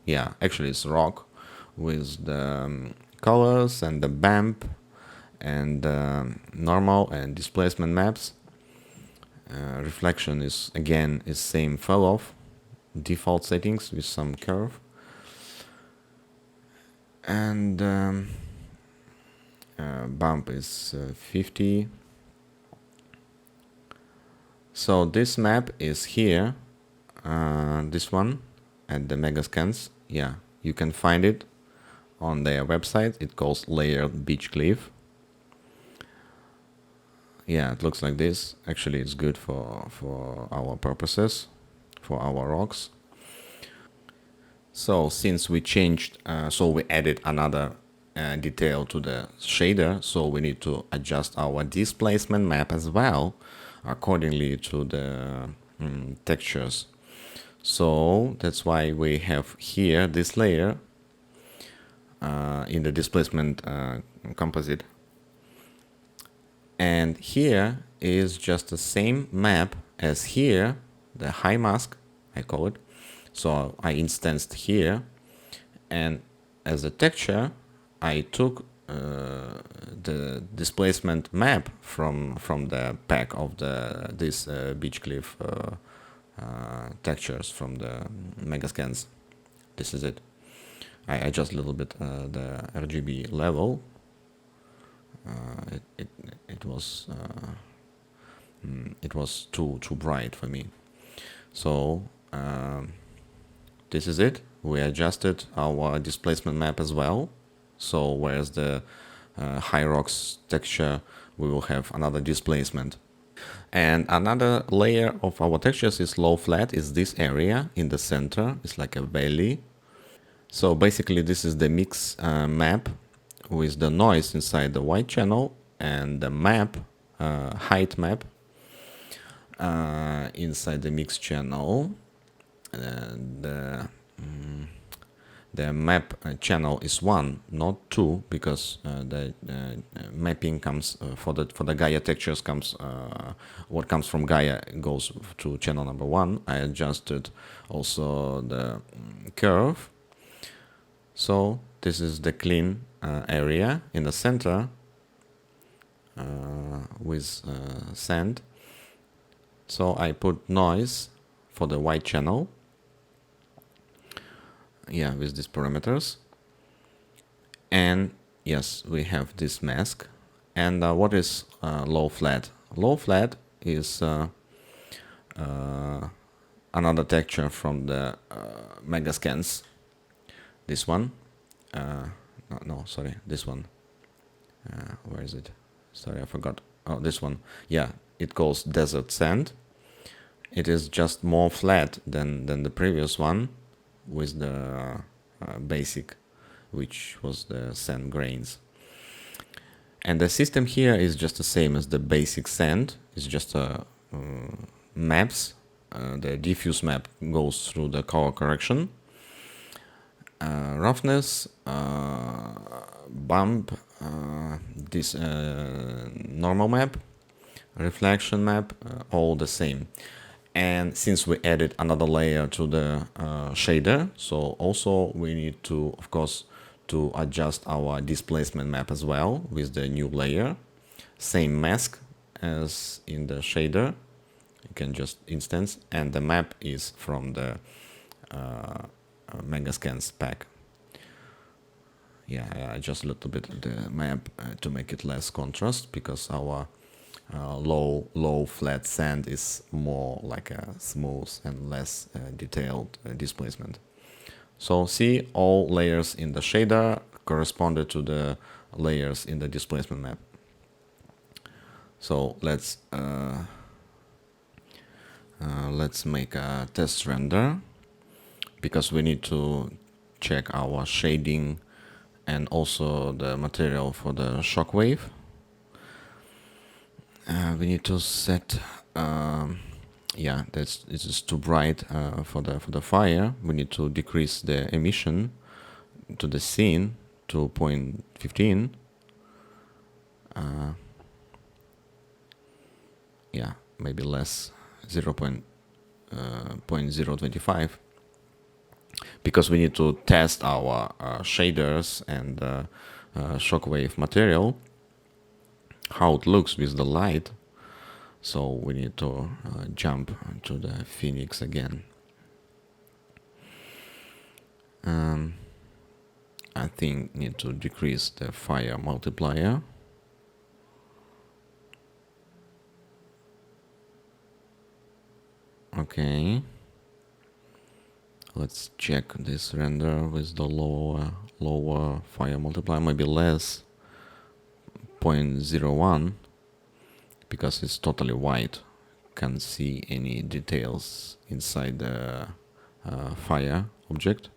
yeah, actually it's rock with the colors and the bump and normal and displacement maps. Reflection is again is same fell off, default settings with some curve. And bump is 50. So this map is here, this one at the Megascans. Yeah, you can find it on their website. It calls Layered Beach Cliff. Yeah, it looks like this. Actually, it's good for our purposes, for our rocks. So since we changed, so we added another detail to the shader, so we need to adjust our displacement map as well accordingly to the textures. So that's why we have here this layer in the displacement composite. And here is just the same map as here, the high mask, I call it. So I instanced here, and as a texture, I took the displacement map from the pack of this beach cliff textures from the Megascans. This is it. I adjust a little bit the RGB level. It was too bright for me. So this is it. We adjusted our displacement map as well. So whereas the high rocks texture, we will have another displacement. And another layer of our textures is low flat, is this area in the center. It's like a valley. So basically this is the mix map with the noise inside the white channel and the map, height map inside the mix channel. The map channel is 1, not 2, because the mapping comes for the Gaia textures comes what comes from Gaia goes to channel number 1. I adjusted also the curve. So this is the clean area in the center with sand. So I put noise for the white channel. Yeah, with these parameters. And yes, we have this mask. And what is low flat? Low flat is another texture from the Megascans. This one. No, sorry, this one. Where is it? Sorry, I forgot. Oh, this one. Yeah, it calls desert sand. It is just more flat than the previous one with the basic, which was the sand grains. And the system here is just the same as the basic sand. It's just maps. The diffuse map goes through the color correction. Roughness, bump, this normal map, reflection map, all the same. And since we added another layer to the shader, so also we need to, of course, to adjust our displacement map as well with the new layer. Same mask as in the shader. You can just instance, and the map is from the Megascans pack. Yeah, I adjust a little bit the map to make it less contrast, because our low flat sand is more like a smooth and less detailed displacement. So see, all layers in the shader corresponded to the layers in the displacement map. So let's make a test render, because we need to check our shading and also the material for the Shockwave. We need to set, yeah, this is too bright for the fire. We need to decrease the emission to the scene to 0.15. Yeah, maybe less, 0.025, because we need to test our shaders and Shockwave material, how it looks with the light. So we need to jump to the Phoenix again. I think need to decrease the fire multiplier. Okay. Let's check this render with the lower fire multiplier, maybe less, 0.01, because it's totally white. Can't see any details inside the fire object.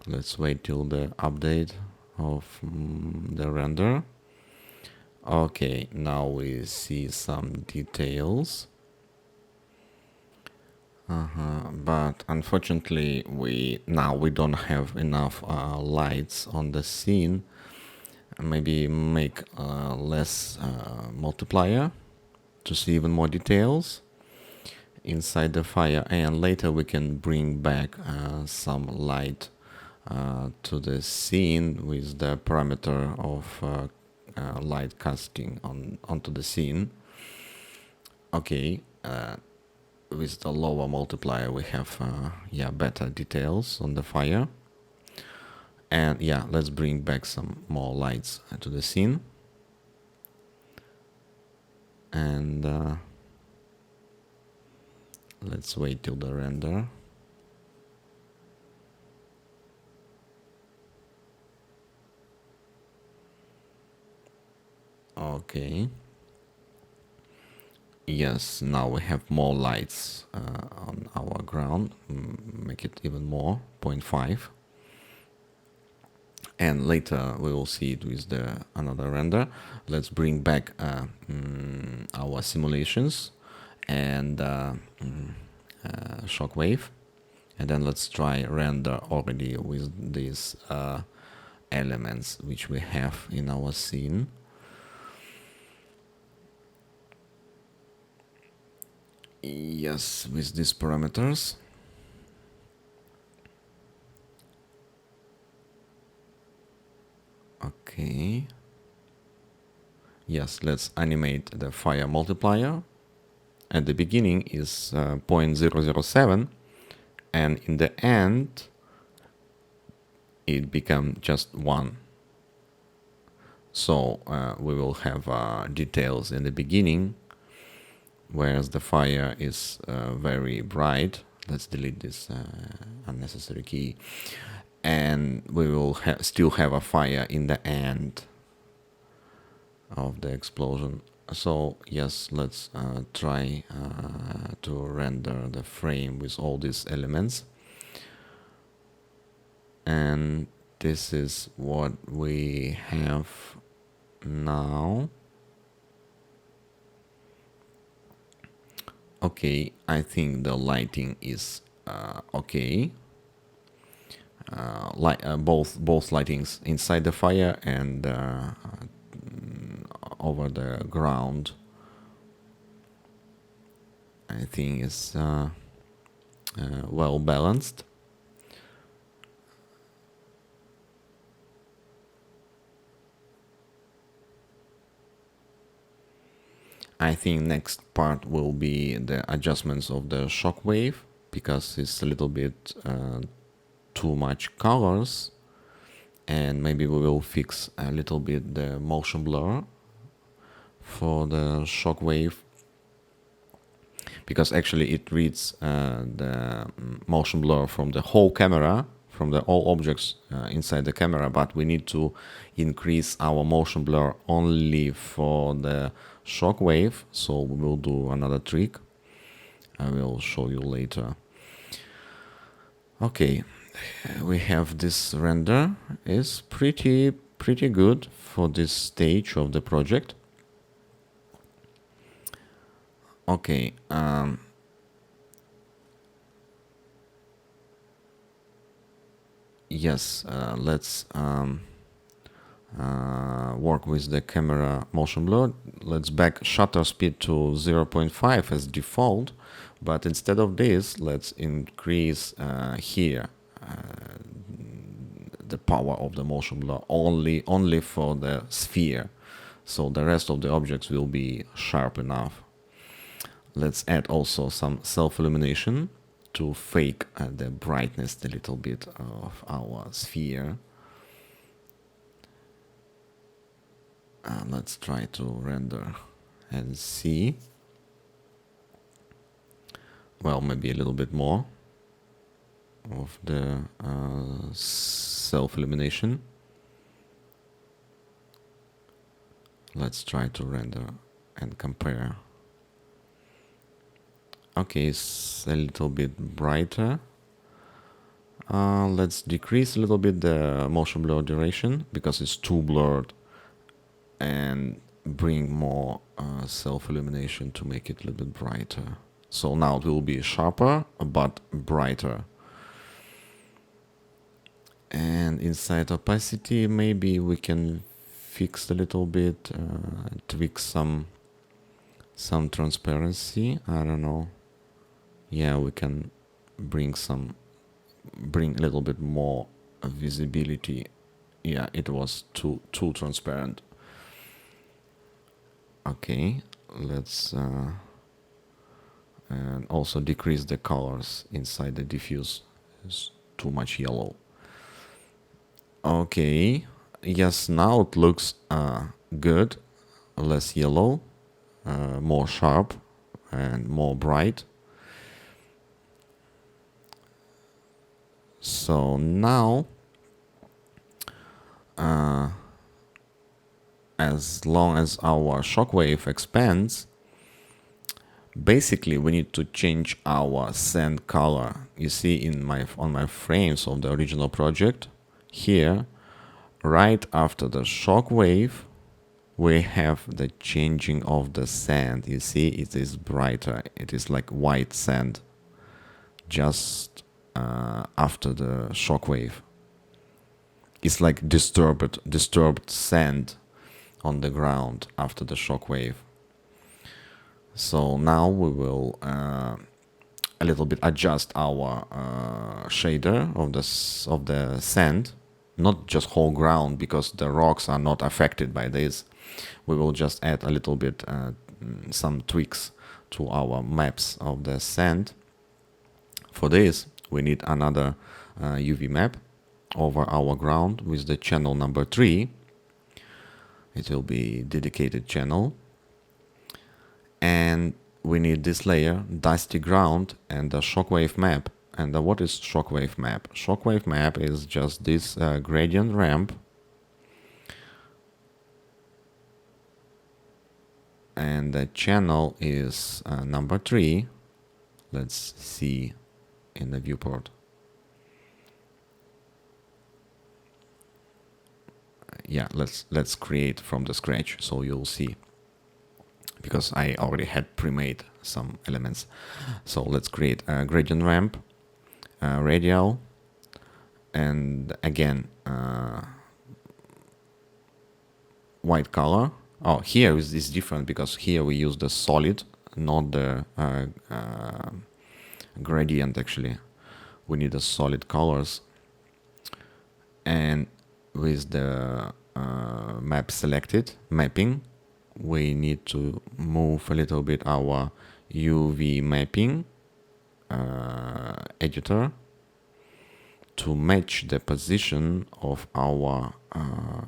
Let's wait till the update of the render. Okay, now we see some details. But unfortunately, we don't have enough lights on the scene. Maybe make less multiplier to see even more details inside the fire, and later we can bring back some light to the scene with the parameter of light casting onto the scene. Okay, with the lower multiplier we have better details on the fire. And yeah, let's bring back some more lights to the scene. And let's wait till the render. Okay. Yes, now we have more lights on our ground. Make it even more, 0.5. And later we will see it with the another render. Let's bring back our simulations and Shockwave, and then let's try render already with these elements which we have in our scene. Yes, with these parameters. Okay. Yes, let's animate the fire multiplier. At the beginning is 0.007, and in the end it becomes just 1. So we will have details in the beginning, whereas the fire is very bright. Let's delete this unnecessary key. And we will still have a fire in the end of the explosion. So yes, let's try to render the frame with all these elements. And this is what we have now. Okay, I think the lighting is okay. Both lightings inside the fire and over the ground, I think is well balanced. I think next part will be the adjustments of the shockwave, because it's a little bit too much colors, and maybe we will fix a little bit the motion blur for the shockwave, because actually it reads the motion blur from the whole camera, from the all objects inside the camera, but we need to increase our motion blur only for the shockwave. So we will do another trick. I will show you later. Okay, we have this render. Is pretty good for this stage of the project. Okay, yes, let's work with the camera motion blur. Let's back shutter speed to 0.5 as default, but instead of this, let's increase here the power of the motion blur only for the sphere, so the rest of the objects will be sharp enough. Let's add also some self-illumination to fake the brightness a little bit of our sphere. Let's try to render and see. Well, maybe a little bit more of the self-illumination. Let's try to render and compare. Okay, it's a little bit brighter. Let's decrease a little bit the motion blur duration because it's too blurred, and bring more self-illumination to make it a little bit brighter. So now it will be sharper but brighter. And inside opacity, maybe we can fix a little bit, tweak some transparency. I don't know. Yeah, we can bring a little bit more visibility. Yeah, it was too transparent. Okay, let's and also decrease the colors inside the diffuse. It's too much yellow. Okay, yes, now it looks good, less yellow, more sharp and more bright. So now as long as our shockwave expands, basically we need to change our sand color. You see on my frames of the original project here, right after the shockwave, we have the changing of the sand. You see, it is brighter. It is like white sand just after the shockwave. It's like disturbed sand on the ground after the shockwave. So now we will a little bit adjust our shader of the sand, not just whole ground, because the rocks are not affected by this. We will just add a little bit some tweaks to our maps of the sand. For this, we need another UV map over our ground with the channel number 3. It will be dedicated channel. And we need this layer, dusty ground, and the shockwave map. And what is shockwave map? Shockwave map is just this gradient ramp. And the channel is number 3. Let's see in the viewport. Yeah, let's create from the scratch, so you'll see, because I already had pre-made some elements. So let's create a gradient ramp, radial, and again white color. Oh, here is different because here we use the solid, not the gradient. Actually, we need the solid colors. And with the map selected, mapping, we need to move a little bit our UV mapping editor to match the position of our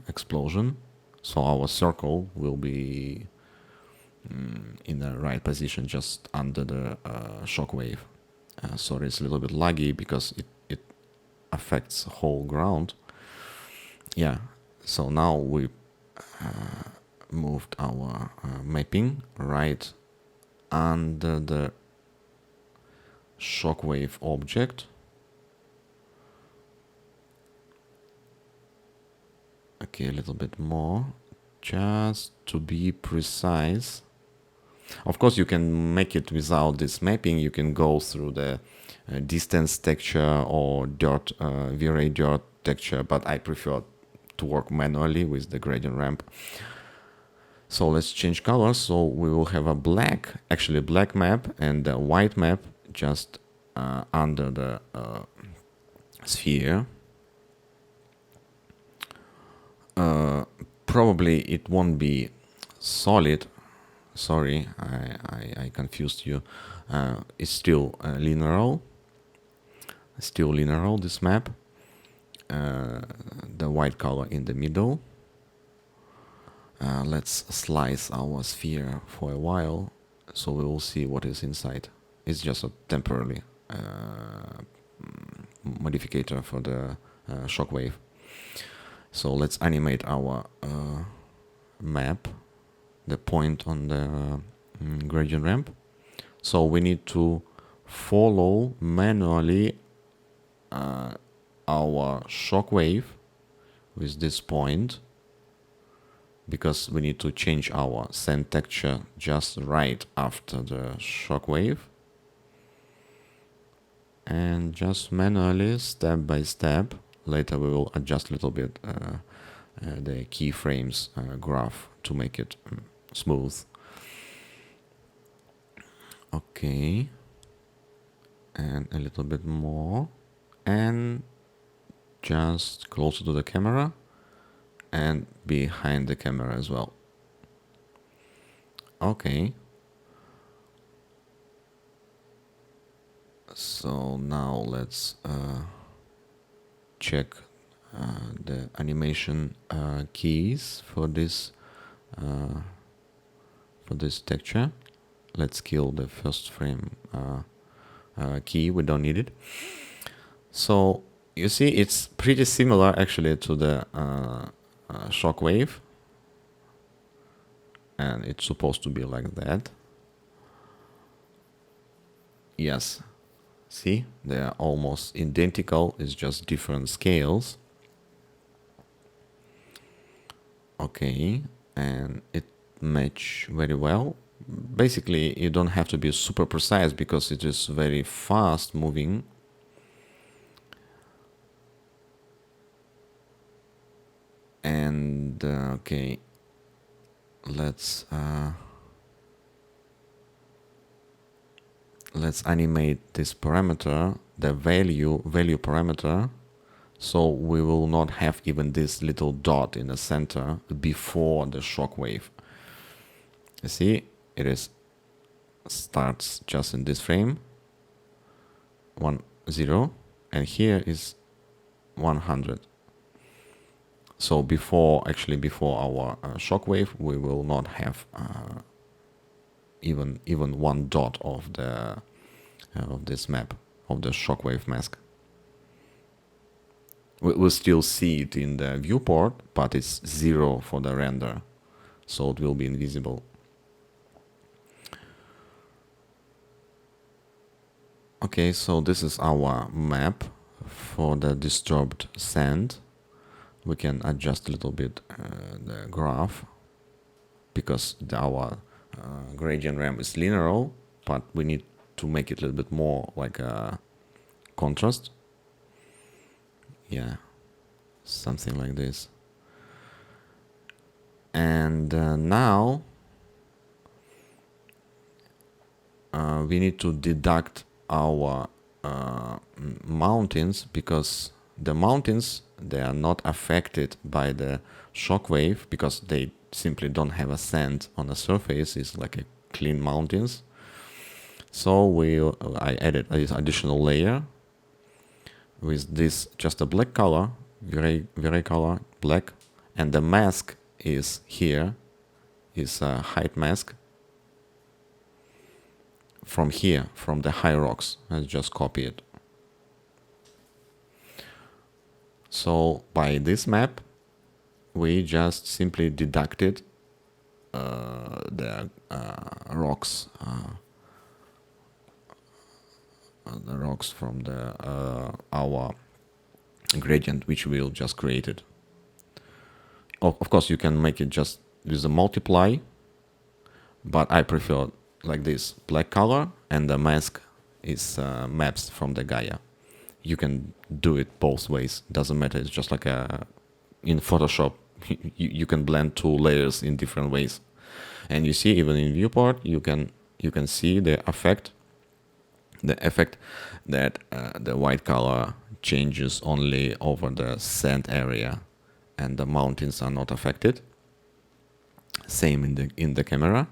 explosion. So our circle will be in the right position, just under the shockwave. Sorry, it's a little bit laggy because it affects the whole ground. Yeah, so now we moved our mapping right under the shockwave object. Okay, a little bit more, just to be precise. Of course, you can make it without this mapping. You can go through the distance texture or dirt, vray dirt texture, but I prefer to work manually with the gradient ramp. So let's change colors. So we will have a black map and a white map just under the sphere. Probably it won't be solid. Sorry, I confused you. It's still linear. Still linear, this map. The white color in the middle. Let's slice our sphere for a while, so we will see what is inside. It's just a temporary modifier for the shockwave. So let's animate our map, the point on the gradient ramp. So we need to follow manually our shockwave with this point, because we need to change our sand texture just right after the shockwave. And just manually, step by step, later we will adjust a little bit the keyframes graph to make it smooth. Okay, and a little bit more, and just closer to the camera and behind the camera as well. Okay, so now let's check the animation keys for this texture. Let's kill the first frame key, we don't need it. So you see it's pretty similar actually to the shockwave, and it's supposed to be like that. Yes, see, they are almost identical, it's just different scales. Okay, and it match very well. Basically, you don't have to be super precise because it is very fast moving. And okay, let's animate this parameter, the value parameter, so we will not have even this little dot in the center before the shockwave. You see, it is starts just in this frame 1 0, and here is 100. So before our shockwave, we will not have even one dot of the of this map, of the shockwave mask. We'll still see it in the viewport, but it's 0 for the render, so it will be invisible. Okay, so this is our map for the disturbed sand. We can adjust a little bit the graph, because our gradient ramp is linear, but we need to make it a little bit more like a contrast. Yeah, something like this. And now we need to deduct our mountains, because the mountains, they are not affected by the shockwave because they simply don't have a sand on the surface. It's like a clean mountains. So I added this additional layer with this just a black color, vray color, black, and the mask is here, is a height mask from here, from the high rocks, and just copy it. So by this map, we just simply deducted the rocks from our gradient, which we just created. Of course, you can make it just with a multiply, but I prefer like this black color, and the mask is maps from the Gaia. You can do it both ways, doesn't matter. It's just like in Photoshop, you can blend two layers in different ways. And you see, even in viewport, you can see the effect that the white color changes only over the sand area, and the mountains are not affected. Same in the camera.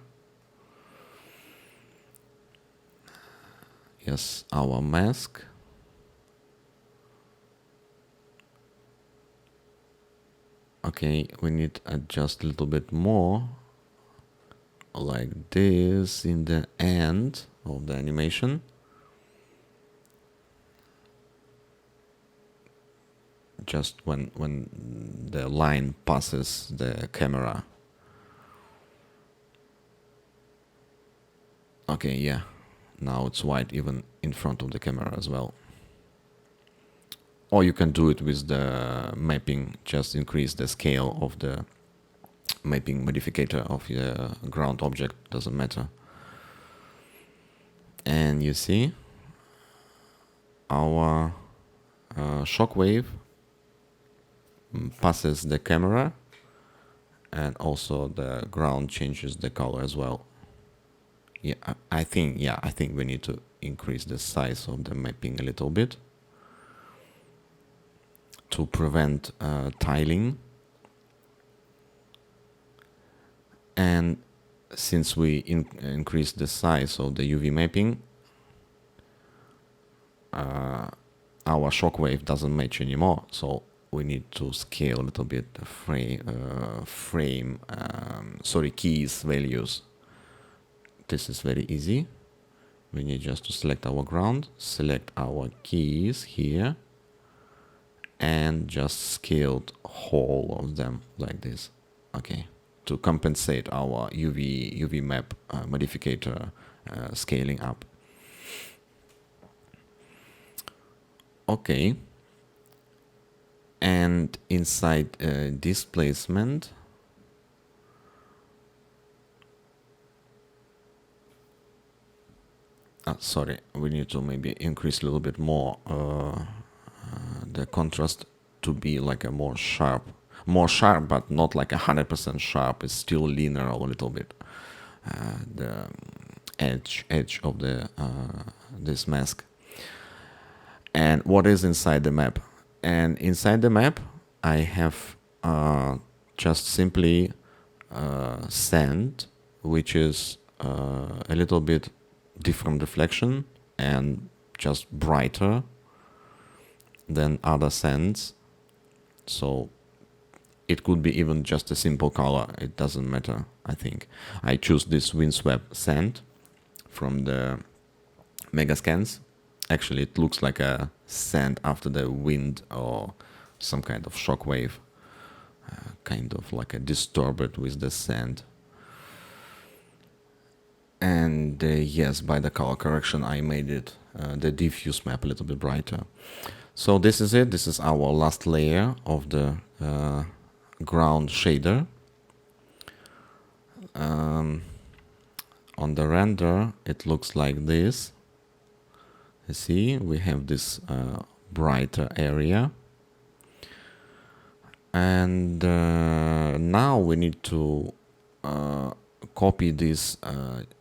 Yes, our mask. Okay, we need to adjust a little bit more, like this, in the end of the animation. Just when the line passes the camera. Okay, yeah. Now it's white even in front of the camera as well. Or you can do it with the mapping, just increase the scale of the mapping modifier of the ground object, doesn't matter. And you see our shockwave passes the camera, and also the ground changes the color as well. Yeah, I think we need to increase the size of the mapping a little bit to prevent tiling. And since we increase the size of the UV mapping, our shockwave doesn't match anymore, so we need to scale a little bit the keys values. This is very easy. We need just to select our ground, select our keys here, and just scaled whole of them like this. Okay, to compensate our UV map modifier scaling up. Okay, and inside displacement, sorry, we need to maybe increase a little bit more the contrast to be like a more sharp, but not like 100% sharp. It's still linear a little bit. The edge of the this mask. And what is inside the map? And inside the map, I have just simply sand, which is a little bit different reflection and just brighter than other sands. So it could be even just a simple color. It doesn't matter, I think. I choose this windswept sand from the Megascans. Actually, it looks like a sand after the wind or some kind of shockwave. Kind of like a disturbed with the sand. And yes, by the color correction, I made it, the diffuse map, a little bit brighter. So this is it. This is our last layer of the ground shader. On the render, it looks like this. You see, we have this brighter area. And now we need to copy these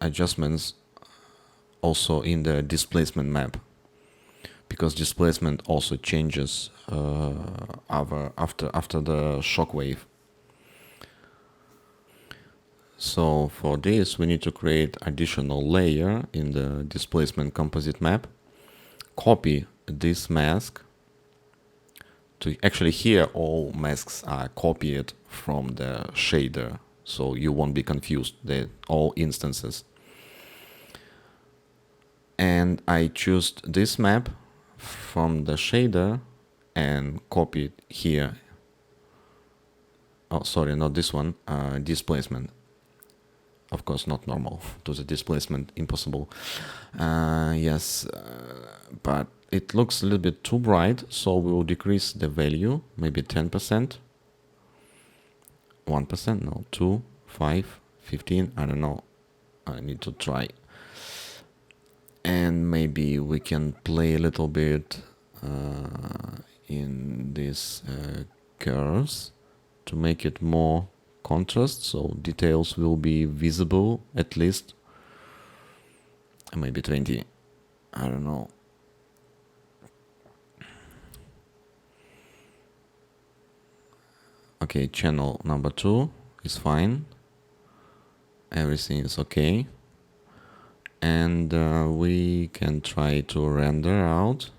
adjustments also in the displacement map, because displacement also changes after the shockwave. So for this, we need to create additional layer in the displacement composite map, copy this mask. Actually, here all masks are copied from the shader, so you won't be confused. They're all instances. And I choose this map from the shader and copy it here. Oh, sorry, not this one. Displacement. Of course, not normal. To the displacement, impossible. Yes, but it looks a little bit too bright, so we will decrease the value, maybe 10%, 1%, no, 2, 5, 15, I don't know. I need to try. And maybe we can play a little bit in these curves to make it more contrast, so details will be visible at least. Maybe 20, I don't know. Okay, channel number 2 is fine. Everything is okay. And we can try to render out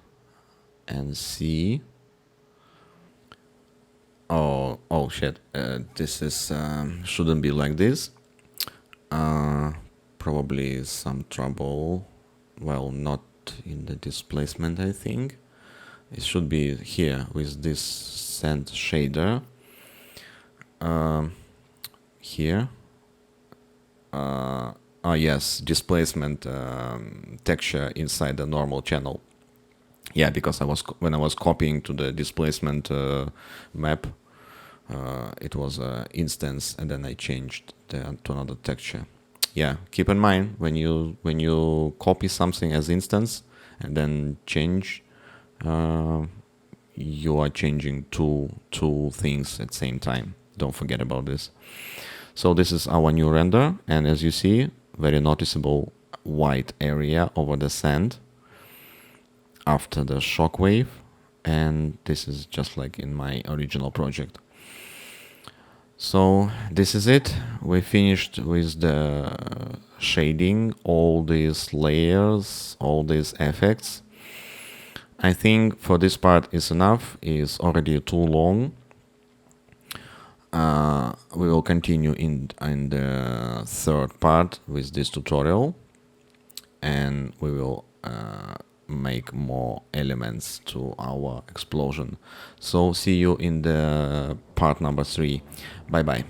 and see. Oh shit, this is shouldn't be like this. Probably some trouble. Well, not in the displacement, I think. It should be here with this sand shader. Here. Yes, displacement texture inside the normal channel. Yeah, because when I was copying to the displacement map, it was an instance, and then I changed to another texture. Yeah, keep in mind when you copy something as instance and then change, you are changing two things at the same time. Don't forget about this. So this is our new render, and as you see, very noticeable white area over the sand after the shockwave, and this is just like in my original project. So this is it. We finished with the shading, all these layers, all these effects. I think for this part is enough. It's already too long. We will continue in the third part with this tutorial, and we will make more elements to our explosion. So see you in the part number 3. Bye bye.